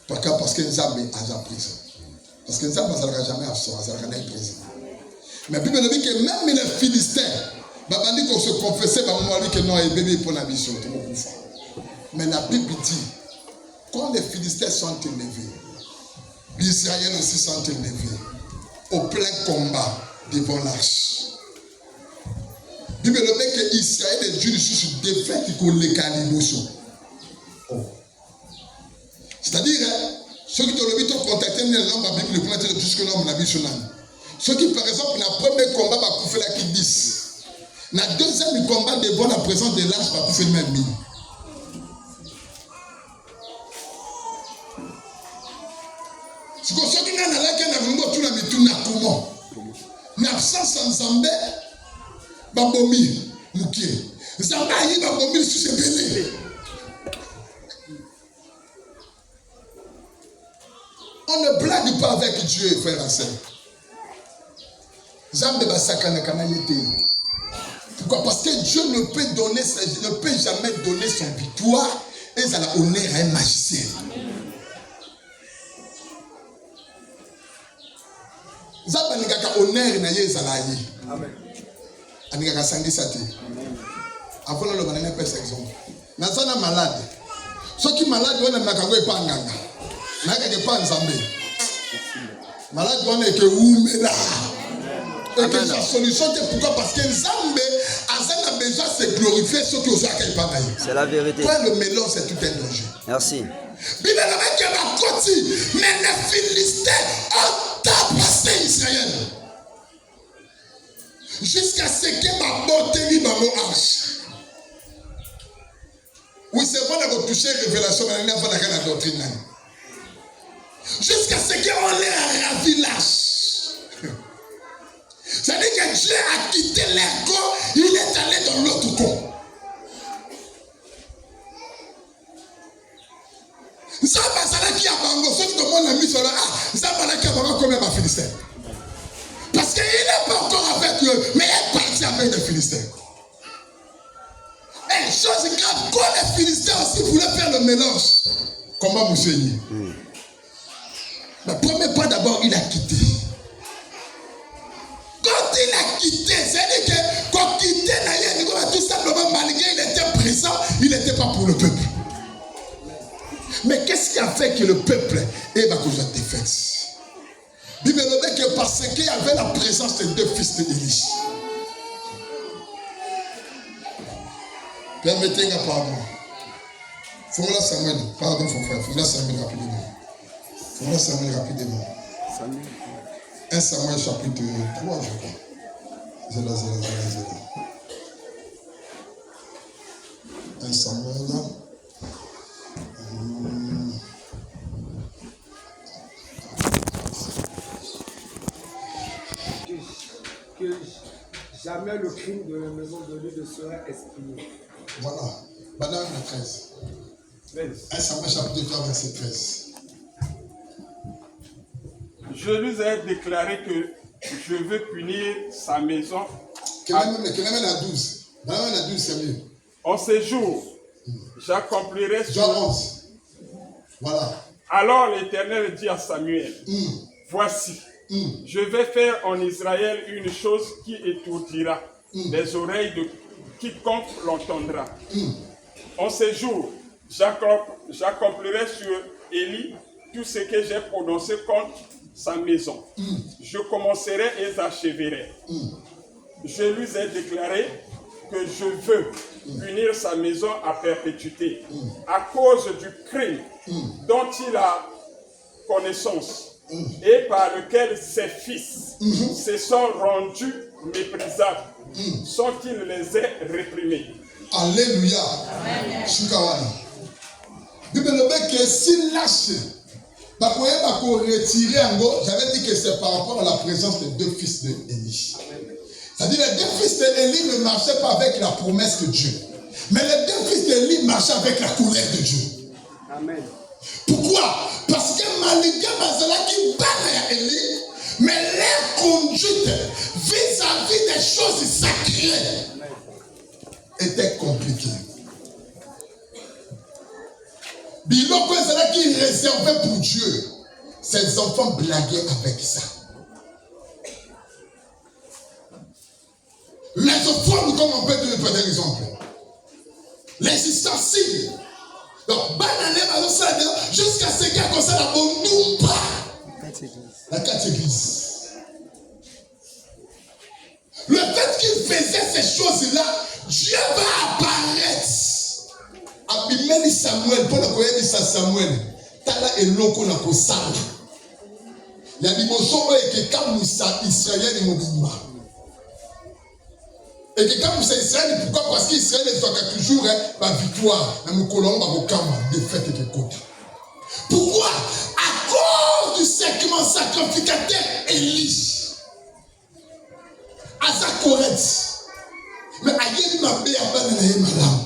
Pourquoi? Parce que Nzambe a pris. Parce que Nzambe n'a jamais absent, n'a jamais présent. Mais Bible dit que même les Philistins, dit qu'on se confessait, que non, et bébé pour la mission. Mais la Bible dit, quand les Philistins sont élevés, les Israéliens aussi sont élevés, au plein combat devant l'arche. Bible dit que Israël et Dieu sont défaits qui ont les calibres. C'est-à-dire, ceux qui ont contacté les langues, la Bible le connaît plus que l'homme la mission. Ceux qui, par exemple, dans le premier combat, va couper la qui 10. Dans le deuxième combat, devant la présence de l'arche, va couper le même mine. C'est comme ça qu'il y a là qui a vraiment tout la mituna comment. Mais absence en Zambé, babomi, mouké. Zambé aïe babomi sous ses belés. On ne blague pas avec Dieu, frère et sœur. Zambé va sakana kanayete. Pourquoi? Parce que Dieu ne peut jamais donner son victoire et ça l'a honneur à un magicien. Zamba ningaka honneur na ye zalayi. Amen. Aningaka sangisa te. Akola lo banana pesa exemple. Nazana malade. Ceux qui malade wana makango epanganga. Naka ke pa nzambe. Malade wana ke umela. Et que sa solution c'est pourquoi? Parce que Nzambe a besoin de se glorifier ceux qui osent epanganga. C'est la vérité. Quand le mélange c'est tout un danger. Merci. Bible avec la côte, mais les Philistins ont tabassé Israël. Jusqu'à ce que ma beauté lui m'a arche. Oui, c'est vrai qu'on a touché la révélation, mais on n'a pas la doctrine. Jusqu'à ce qu'on ait ravi l'arche. C'est-à-dire que Dieu a quitté leur corps, il est allé dans l'autre corps. Zamba Zalaki a bango, ceux qui demandent la mise sur la Zamba Zalaki a bango comme un Philistin. Parce qu'il n'est pas encore avec eux, mais il est parti avec les Philistins. Et chose grave, quand les Philistins aussi voulaient faire le mélange, comment vous seignez? Le premier pas d'abord, il a quitté. Quand il a quitté, c'est-à-dire que quand il quittait, tout simplement, malgré il était présent, il n'était pas pour le peuple. Mais qu'est-ce qui a fait que le peuple ait la défaite? Bible dit que parce qu'il y avait la présence des deux fils d'Élie. Permettez-moi, pardon. Faut-moi Samuel, pardon, faut-moi Samuel rapidement. Faut-moi Samuel rapidement. 1 Samuel chapitre 3, je crois. Zéla. 1 Samuel. Que jamais le crime de la maison de Dieu ne sera exprimé. Voilà. Madame le 13. 1 Samuel chapitre 3, verset 13. Je lui ai déclaré que je veux punir sa maison. Que même la 12. Même la 12, c'est mieux. En ces jours, j'accomplirai Jean 11. Voilà. Alors l'Éternel dit à Samuel, voici, je vais faire en Israël une chose qui étourdira les oreilles de quiconque l'entendra. En ces jours, j'accomplirai sur Élie tout ce que j'ai prononcé contre sa maison. Je commencerai et j'achèverai. Je lui ai déclaré que je veux punir sa maison à perpétuité à cause du crime dont il a connaissance et par lequel ses fils se sont rendus méprisables sans qu'il les ait réprimés. Alléluia. Shukawani. Bible dit que s'il lâche, j'avais dit que c'est par rapport à la présence des deux fils d'Élie. C'est-à-dire les deux fils d'Élie ne marchaient pas avec la promesse de Dieu. Mais les deux fils d'Élie marchaient avec la colère de Dieu. Amen. Pourquoi? Parce que malgré qui bat Élie, mais leur conduite vis-à-vis des choses sacrées était compliquée. Biloko Ezala qui réservait pour Dieu, ses enfants blaguaient avec ça. Les offrandes, comme on peut donner par exemple, les ustensiles. Donc, jusqu'à ce qu'il y a comme ça la bonne la carte église. Le fait qu'il faisait ces choses-là, Dieu va apparaître. Abimeli Samuel, pour le Samuel, Tala et Loko na Kosala. Il y a des mots et que comme Israël est mobile. Et que quand vous êtes Israël, pourquoi? Parce qu'Israël est toujours la victoire. Dans le colon, dans le camp, défaite et de côté. Pourquoi? À cause du segment sacrificateur Élie. À sa correcte. Mais à Yéli Mabé, à Bananaï Malam.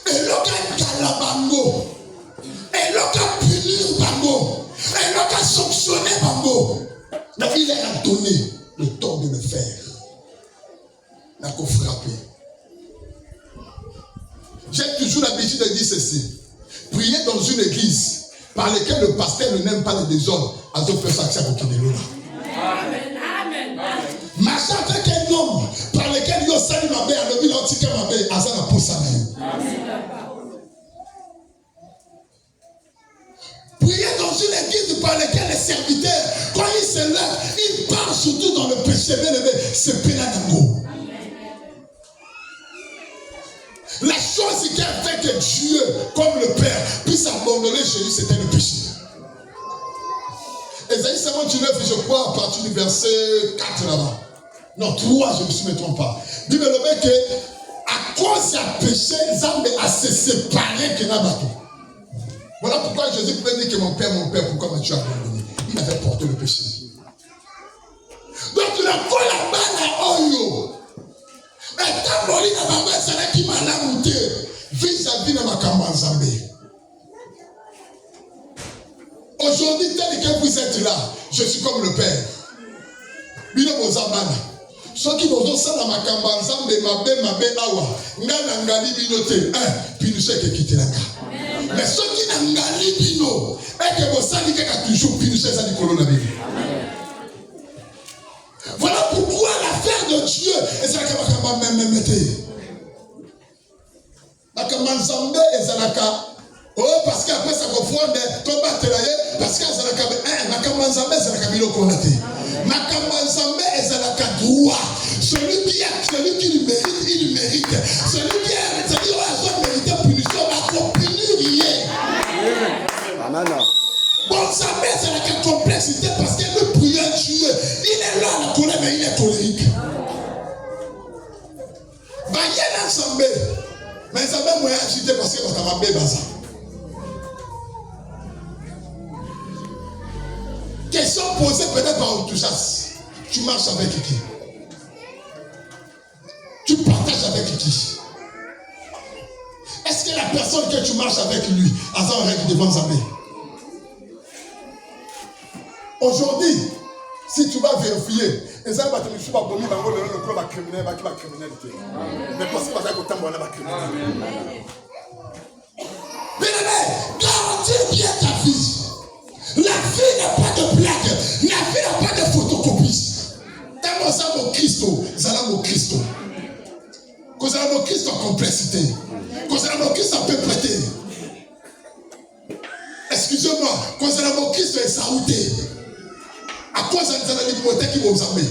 Et l'oka Kalabango. Et l'oka punir Bango. Et l'oka sanctionner Bango. Mais il a donné le temps de le faire. N'a qu'au frapper. J'ai toujours l'habitude de dire ceci. Prier dans une église par laquelle le pasteur ne n'aime pas le désordre, à d'autres personnes qui savent qu'il est là. Amen. Marcher avec un homme par lequel il y a sali ma belle, le bilan tika ma belle, à ça la pousse à prier dans une église par laquelle les serviteurs, quand ils se lèvent, ils parlent surtout dans le péché, c'est pénal. La chose qui a fait que Dieu, comme le Père, puisse abandonner Jésus, c'était le péché. Ésaïe 59, je crois, à partir du verset 4 là-bas. Non, 3, je ne me souviens pas. Bible le que, à cause du péché, Zambé a se séparé que Nabato. Voilà pourquoi Jésus pouvait dire que mon père, pourquoi m'as-tu abandonné? Il avait porté le péché. Donc, la foi là-bas, là, oyo. Vis-à-vis de ma Kambanzambé. Aujourd'hui, tel que vous êtes là, je suis comme le Père. Bino Bozabana. Ceux qui vont ça dans ma Kambanzambé, ma bé awa. Ngana ngali binote. Puis nous sommes quittés là. Mais ceux qui n'ont ngali bino, et que vous savez qu'il y a toujours, puis nous sommes à l'école. Voilà pourquoi l'affaire de Dieu est ça que même mettez. Nakamanzambe ezalaka. Oh parce qu'après ça confond tomba telaye parce que ezalaka nakamanzambe ezalaka biloko naté. Nakamanzambe ezalaka droit. Celui qui le mérite, il le mérite. Celui qui a c'est-à-dire on a mérité punition, on a punir rien. Amen. Bon, ça met c'est la complexité parce que le prieur Dieu, il est là la colère, mais il est colérique. Bah, il y a ensemble. Mais ça va moins agiter parce que ça va bien baser. Question posée peut-être par Outuchas. Tu marches avec qui? Tu partages avec qui? Est-ce que la personne que tu marches avec lui a ça en règle devant Zambé? Aujourd'hui, si tu vas vérifier, Et ça, bah, tu me suis pas bon, le club va criminel, va criminalité. Mais parce que va autant bon, va criminalité. Bien-aimé, garantis bien ta vie. La vie n'a pas de blague. La vie n'a pas de photocopie. Tant ça, mon Christ, ça là, mon Christ. Quand ça, mon Christ en complexité. Quand ça, mon Christ en pépeté. Excusez-moi, quand ça, mon Christ est saouté. À quoi ça nous a dit que qui vous avez?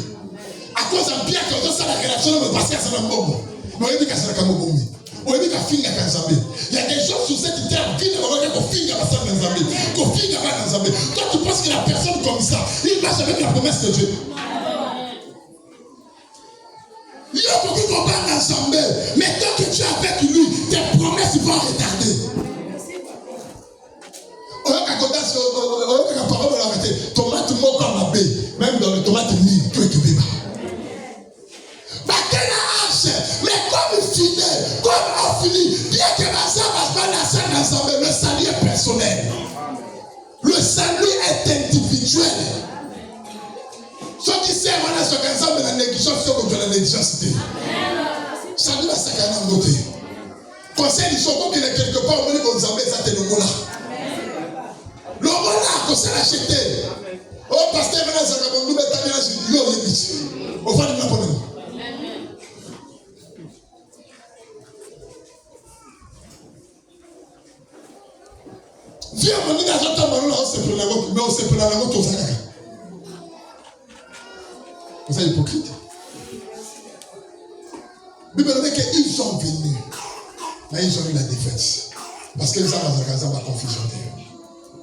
À quoi ça bien que ça la relation me passe à ça bombe. Mais il dit que ça la bombe. On dit que finga kan zambe. Il y a des gens sur cette terre qui ne veulent pas finga à ça dans zambe. Ko finga pas dans zambe. Toi tu penses que la personne comme ça, il marche avec la promesse de Dieu. Il y a beaucoup qui vont pas dans zambe, mais tant que tu es avec lui, tes promesses vont retarder. Tomate moko à ma baie, même dans le tomate mille, tout est bébé. Mais comme fidèle, comme on finit, bien que ma soeur passe pas la scène ensemble, le salut est personnel. Le salut est individuel. Ceux qui servent à ce qu'ensemble la négligence, c'est comme de la négligence. Salut à Sakana Moté. Conseil du Soko qui est quelque part, on dit qu'on nous emmène ça, t'es le mot là. Le mot là, qu'on s'est acheté. Oh, pasteur, maintenant, ça va nous mettre à l'âge, il y a des biches. Au fond de la bonne. Viens, on dit à notre temps, on se prend la route, mais on se prend la route aux Zaka. Vous êtes hypocrite. Bible dit qu'ils sont venus, mais ils ont eu la défaite. Parce que les hommes ont la confusion.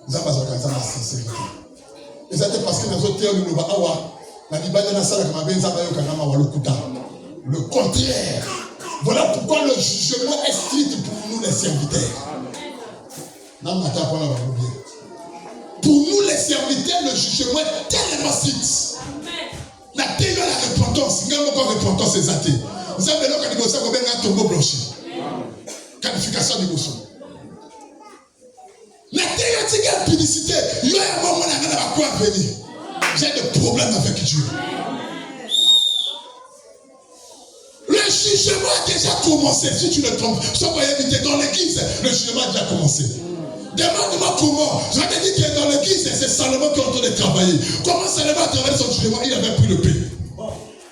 Les hommes ont la sincérité. Et c'était parce que dans les autres terres, nous le contraire. Voilà pourquoi le jugement est strict pour nous les serviteurs. Pour nous les serviteurs, le jugement est tellement strict. La terre de la repentance, il y a encore repentance, c'est ça. Vous avez là quand il y a un tombeau blanchi. Qualification de Bosso. La terre de la publicité, il y a un moment où on a quoi venir. J'ai des problèmes avec Dieu. Le jugement a déjà commencé. Si tu le trompes, sois évité dans l'église, le jugement a déjà commencé. Demande-moi comment. Je vais te dire que dans l'église, c'est Salomon qui est en train de travailler. Comment Salomon a travaillé son jugement? Il avait pris le paix.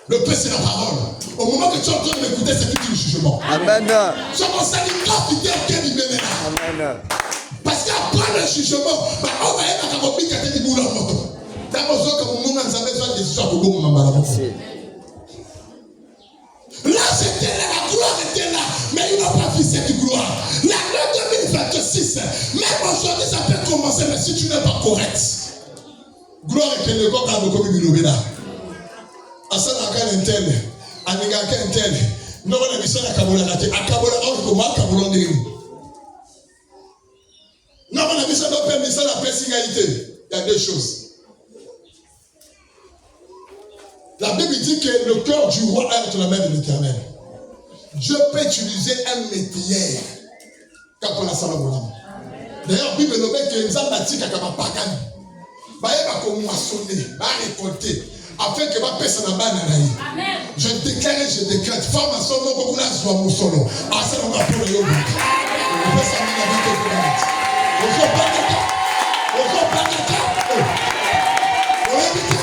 Le paix, c'est la parole. Au moment que tu es en train de m'écouter, c'est tout le jugement. Amen. C'est comme ça qu'il a quitté un quai du bénéna. Amen. Parce qu'après le jugement, on va être à la copie qui a été dit pour leur moto. D'abord, comme on a besoin de histoires pour vous, là, c'était là, la gloire était là, mais ils n'ont pas vu cette gloire. L'année 2026, même aujourd'hui, ça peut commencer, mais si tu n'es pas correct, gloire est que le corps a beaucoup de l'obéda. Asana kan intel, aniga kan intel. Non, on a vu ça à Kabola, à Kabola, on commence à Kabola. Non, on a vu ça dans le pays, ça la personnalité. Il y a deux choses. La Bible dit que le cœur du roi est entre la main de l'Éternel. Dieu peut utiliser un métier quand on a ça dans le monde. D'ailleurs, la Bible nous dit que les hommes n'attirent qu'à ma pagane. Bah, il va moissonner, va récolter, afin que ma personne n'a pas d'anaïe. Je déclare et je décrète. Femme à son nom, beaucoup là, soit mon solo. Ah, ça, on va pour le yoga. On peut s'amener avec le gouvernement. On va pas d'accord. On va pas d'accord. On va éviter.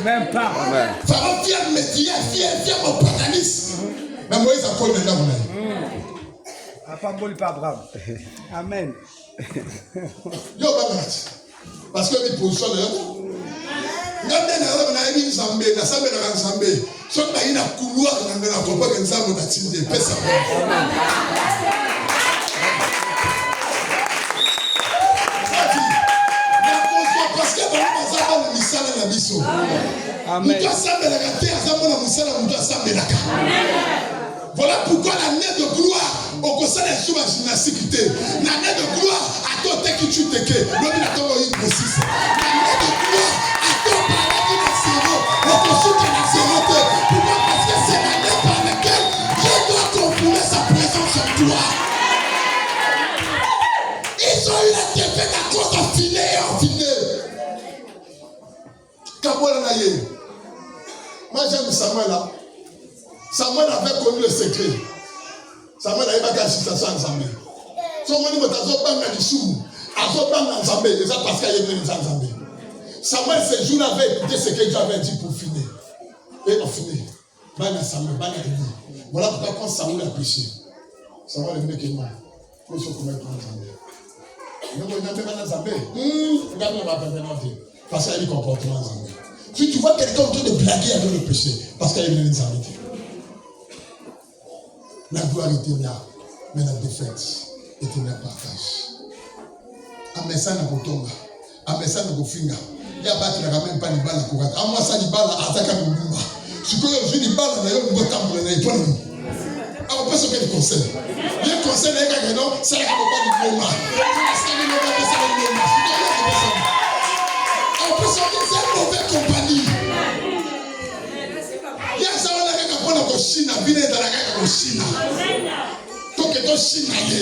Même pas. Pharaon vient me dire, vient mon paganisme. Mais Moïse a collé maintenant. Pas bon, pas brave. Amen. Yo, parce que les positions de l'autre. Regardez, on a mis Zambé, la Zambé, la Zambé. Ce qu'on a eu la couloir, on a mis la combat, on a mis la tinde, pesa. Parce que dans le Mazaba, le Missala la Bisso. Amen. Voilà pourquoi l'année de gloire, au conseil des sous gymnastique, l'année de gloire, à toi, t'es qui tu t'es que, l'homme n'a pas eu une grossisse. L'année de gloire, à toi, paradis de zéro, au conseil de la zéro. Pourquoi? Parce que c'est l'année par laquelle Dieu doit confirmer sa présence en toi. Ils ont eu la défaite à cause d'un filet et un filet. Moi j'aime Samuel là. Samuel avait connu le secret. Samuel avait pas caché ça en Zambé. Son moni motazo banga dissous. Azo banga en Zambé. Et ça parce qu'il y a une en Zambé. Samuel ce jour-là avait écouté ce que Dieu avait dit pour finir. Et on finit. Banga Samuel, banga Eli. Voilà pourquoi quand Samuel a péché, Samuel est venu que moi. Il faut commettre en Zambé. Mais quand il n'a pas en Zambé, regarde moi pas maintenant. Parce qu'il y a des comportements en Zambé. Si tu vois quelqu'un en train de blaguer avec le péché, parce qu'il y a une Zambé. La gloire était là, mais la défaite était là partage. Amesa na kotonga, amesa na kofinga. Ya bati na même pas ni bala kokata. Amwa sa ni bala ataka mbumba. Sikoyo je ni bala na yo ngotambula na ipona. Aba peso que conseil. Le conseil na ka non, ça ka pas ni bloma. Ça ni no ba pesa ni bloma. Aba peso que c'est mauvais compagnie. Ya sa wana ka pona ko China, bine da la ka ko China. Toke to China ye.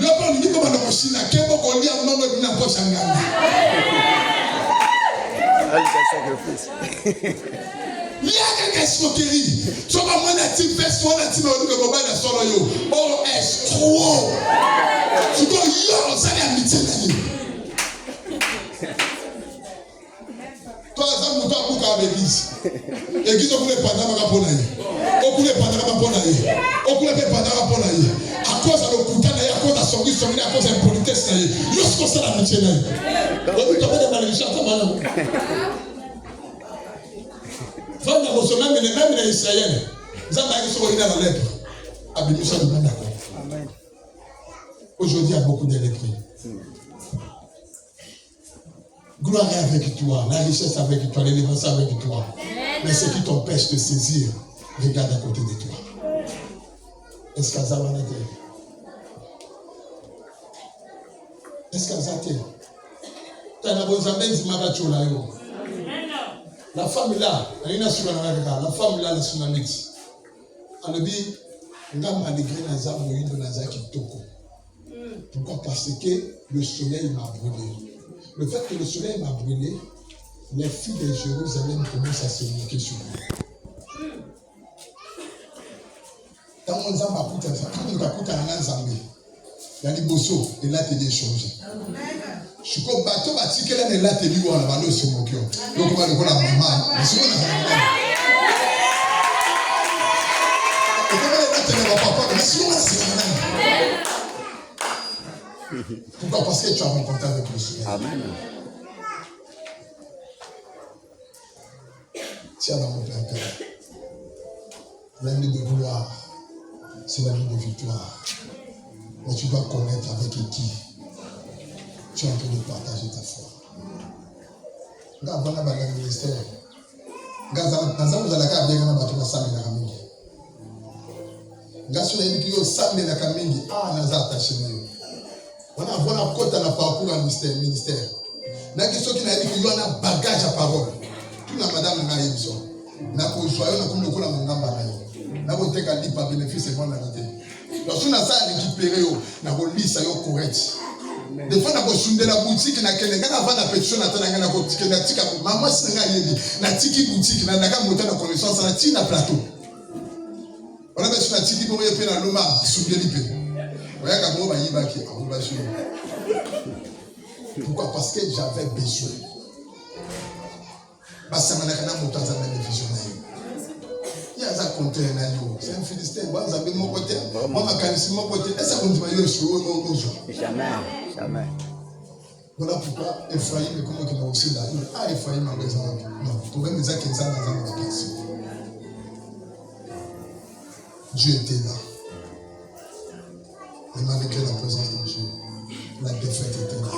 Yo pa ni ko bana ko China, ke bo ko lia mama bina ko sangana. Lia ka escroquerie. So ba mona ti fest wona ti no ko ba na solo yo. Oh escroc. Tu go yo ça les amitié na ni. Toi ça mo to abuka l'église. L'église okule pandama ka pona ye. Okule pandama ka pona ye. Okule pe pandama ka pona ye. À cause de l'okutana ye, à cause de son guise, à cause de l'impolitesse na ye. Yo ce que ça la amitié na ye. Donc tu vas de malédiction comme ça. Femme na boso même les Israéliens. Zamba qui sont dans la lèpre. Abédition de même d'accord. Amen. Aujourd'hui, il y a beaucoup de lépreux. Gloire est avec toi, la richesse avec toi, l'élévance avec toi. Mais ce qui t'empêche de saisir, regarde à côté de toi. Est-ce qu'à ça va être? Est-ce qu'à ça t'est? La femme là, la femme là, la tsunami. On a dit, on a malgré Naza Moïse de Naza Kitoko. Pourquoi? Parce que le soleil m'a brûlé. Le fait que le soleil m'a brûlé, les filles de Jérusalem commencent à se moquer sur moi. Dans mon Zamba, quand on a écouté un Zambé, il y a des bossos et là, tu es changé. Je suis comme bateau, tu es là, tu es là, tu es là, tu es là, tu es là. Donc, on va le voir la maman. Mais souvent, on a et comment les là, tu es là, papa, mais souvent, c'est la maman. Pourquoi? Parce que tu as rencontré avec le soleil. Amen. Tiens dans mon plein cœur. La nuit de gloire, c'est la nuit de victoire. Mais tu dois connaître avec qui tu es en train de partager ta foi. Regarde, on a un ministère. Regarde, vous allez bien dans la salle de la famille. Regarde, sur les micros, salle de la famille. Ah, on a attaché. On a un côté dans la parcours dans le ministère. La question qui n'a dit qu'il y a un bagage à parole. Tout la madame n'a pas eu besoin. N'a pas joyeux, n'a pas eu la mangamba. N'a pas été qu'à lire par bénéfice et moi n'a pas été. Lorsqu'on a ça à récupérer, n'a pas lu ça correct. Des fois, on a besoin la boutique, on a la pétition, on a la boutique, maman, c'est la tiki boutique, on a la montagne de connaissance, on a un plateau. On a besoin de la tiki pour y faire la loma, soulever l'ipé. Pourquoi? Parce que j'avais besoin. Il y a un conteneur. C'est un Philistin. Moi, vous avez mon côté. Moi, ma canisse, mon côté. Est-ce que vous avez eu jamais. Jamais. Voilà pourquoi Ephraïm est comme il a aussi là. Ah, Ephraïm a besoin. Non, pour même les actes dans la question. Dieu était là. Et malgré la présence de Dieu, la défaite était là.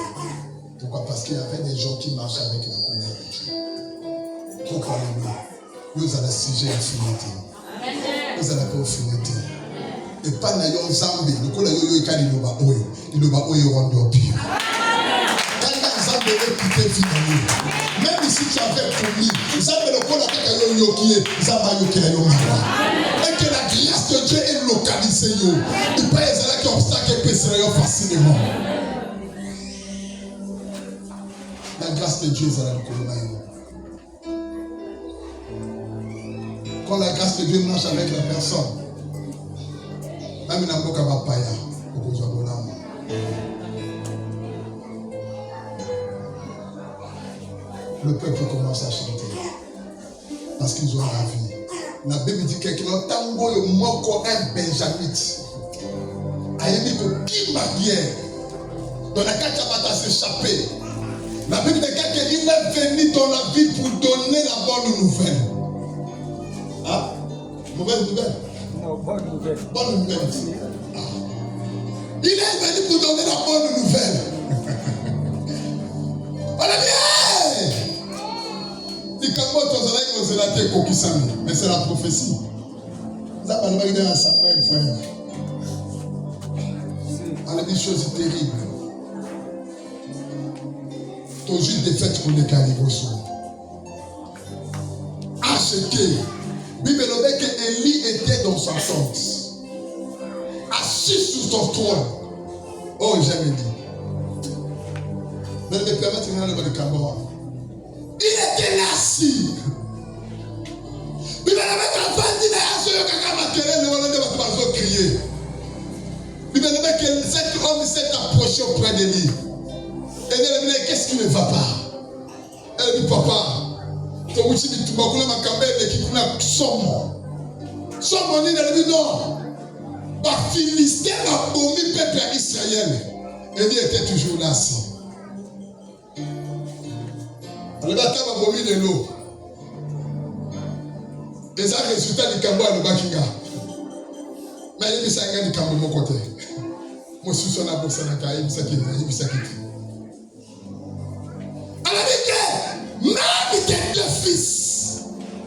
Pourquoi? Parce qu'il y avait des gens qui marchaient avec la colère de Dieu. Pourquoi? Nous allons sujet à finité. Nous allons pas finité. Et pas d'ailleurs Zambé, le col yo yo kali no ba oyo rondo pire. Quand Zambé est quitté finalement. Même si tu avais promis, Zambé le col a yo yo qui est Zamba yo qui est yo mara. Et que la grâce de Dieu est localisée yo. Il pas les là qui obstacle et passer yo facilement. La grâce de Dieu est là le col yo. Quand la grâce de Dieu marche avec la personne, même dans le Kabapaya, le peuple commence à chanter parce qu'ils ont ravi. La Bible dit que le tango est mort un benjamite. Aïe, qui marière dans la cachemata s'échapper. La Bible dit qu'il est venu dans la vie pour donner la bonne nouvelle. Ah, mauvaise nouvelle? Non, bonne nouvelle. Bonne nouvelle. Ah. Il est venu pour donner la bonne nouvelle. On a dit, hey! Mais c'est la prophétie. Ça va nous dire à Samuel, frère. On a dit des choses terribles. Toujours des fêtes pour les calibosos. Acheté. Bible dit que Élie était dans sa tente, assis sous son trône. Oh, j'aime dit. Mais le permettre de regarder le Cameroun. Il était là assis. Bible dit que Bible dit que cet homme s'est approché auprès d'Élie. Et il dit, qu'est-ce qui ne va pas? Elle dit, papa. Somme on est dans le but non. Par Philistin a bombé le peuple Israël. Élie était toujours là assis. Le bâtard a bombé de l'eau. Et ça résultat du Cambo à le Bakinga. Mais il y a des gens qui ont mon côté. Moi je suis sur la boxe à la caille, il y a même tes deux fils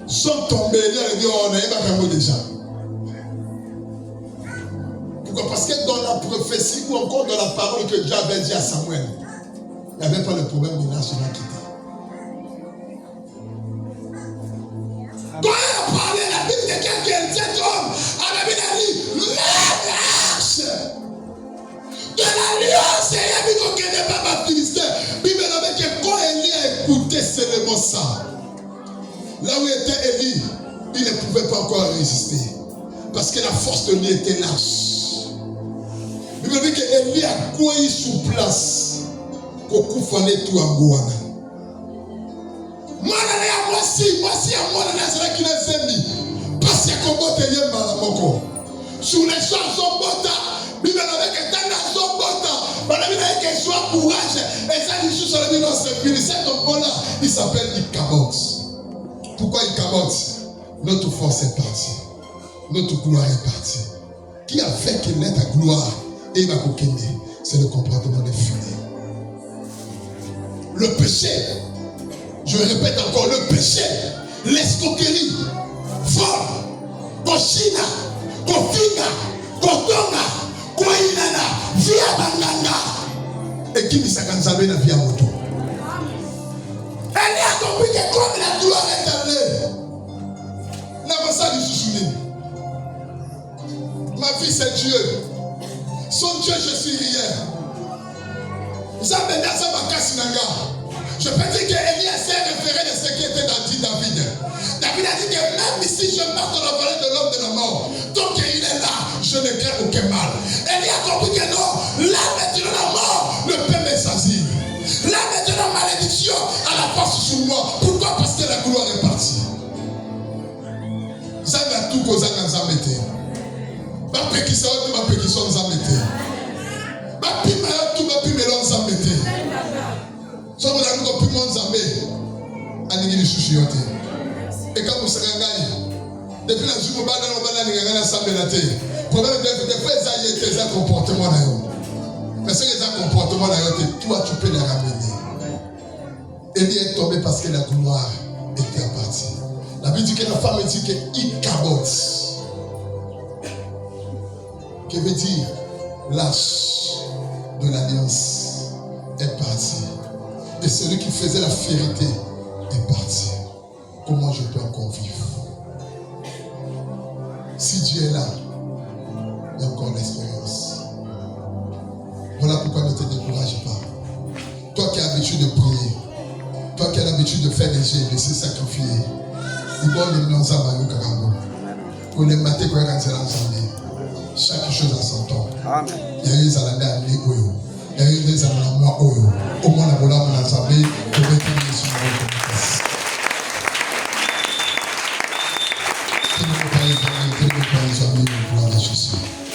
sont tombés, il dit on n'a pas Cambo déjà. Pourquoi? Parce que dans la prophétie ou encore dans la parole que Dieu avait dit à Samuel, il n'y avait pas le problème de nationalité. Quand elle a parlé, la Bible dit que cet homme avait dit l'arche de l'alliance, et il a dit qu'on ne connaît pas ma Philistin. Bible avait que quand Élie a écouté seulement ça, là où était Élie, il ne pouvait pas encore résister. Parce que la force de lui était lâche. Bible dit que Élie a couillé sur place pour couper tout en Gouana. Moi si à moi, c'est qui l'a mis. Parce que comment tu es malamoko. Sur les chansons bota, Bible avec un temps bota, mais Bible avec un choix courage. Et ça dit sur le dans ce pays, cet homme-là, il s'appelle Icabod. Pourquoi Icabod? Notre force est partie. Notre gloire est partie. Qui a fait qu'il ait ta gloire et il va coquiner? C'est le comportement des filets. Le péché. Je répète encore, le péché, l'escroquerie, vol, koshina, kofinga, kotonga, koinana, via banganga. Et qui m'issakanzabe na via moto. Elle a compris que comme la gloire est allée, n'a pas ça du souvenir. Ma fille c'est Dieu. Son Dieu je suis rien. Zabenda Zabakasinanga. Je peux dire qu'Élie s'est référé de ce qui était dans David. David a dit que même si je meurs dans la vallée de l'homme de la mort, tant qu'il est là, je ne crains aucun mal. Élie a compris que non, là maintenant la mort ne peut me saisir. Là maintenant malédiction a la force sur moi. Pourquoi? Parce que la gloire est partie. Ça va tout causer dans Zambété. Ma pékissa, ma pékissa dans Zambété. Ma pima, tout ma pima dans Zambété. So vous avez compris mon Zambé, anigi chouchioté. Et quand vous serez depuis la journée où vous avez un Zambé la terre, problème des fois ils ont des comportements d'ailleurs. Mais c'est les comportements d'ailleurs, toi tu peux les ramener. Élie est tombé parce que la gloire était partie. La Bible dit que la femme dit que Icabod, qui veut dire lâche de l'alliance, est parti. Et celui qui faisait la fierté est parti. Comment je peux encore vivre? Si Dieu est là, il y a encore l'expérience. Voilà pourquoi ne te décourage pas. Toi qui as l'habitude de prier, toi qui as l'habitude de faire des jeûnes, de se sacrifier, Chaque chose à son temps. Amen. Il y a eu des années à l'Égoyo. Il y a eu des années à moi Oyo. Au moins, la Bola, mon assemblée, je vais terminer sur ma reconnaissance. Que ne peut pas y avoir, que ne peut pas y avoir, gloire à Jésus.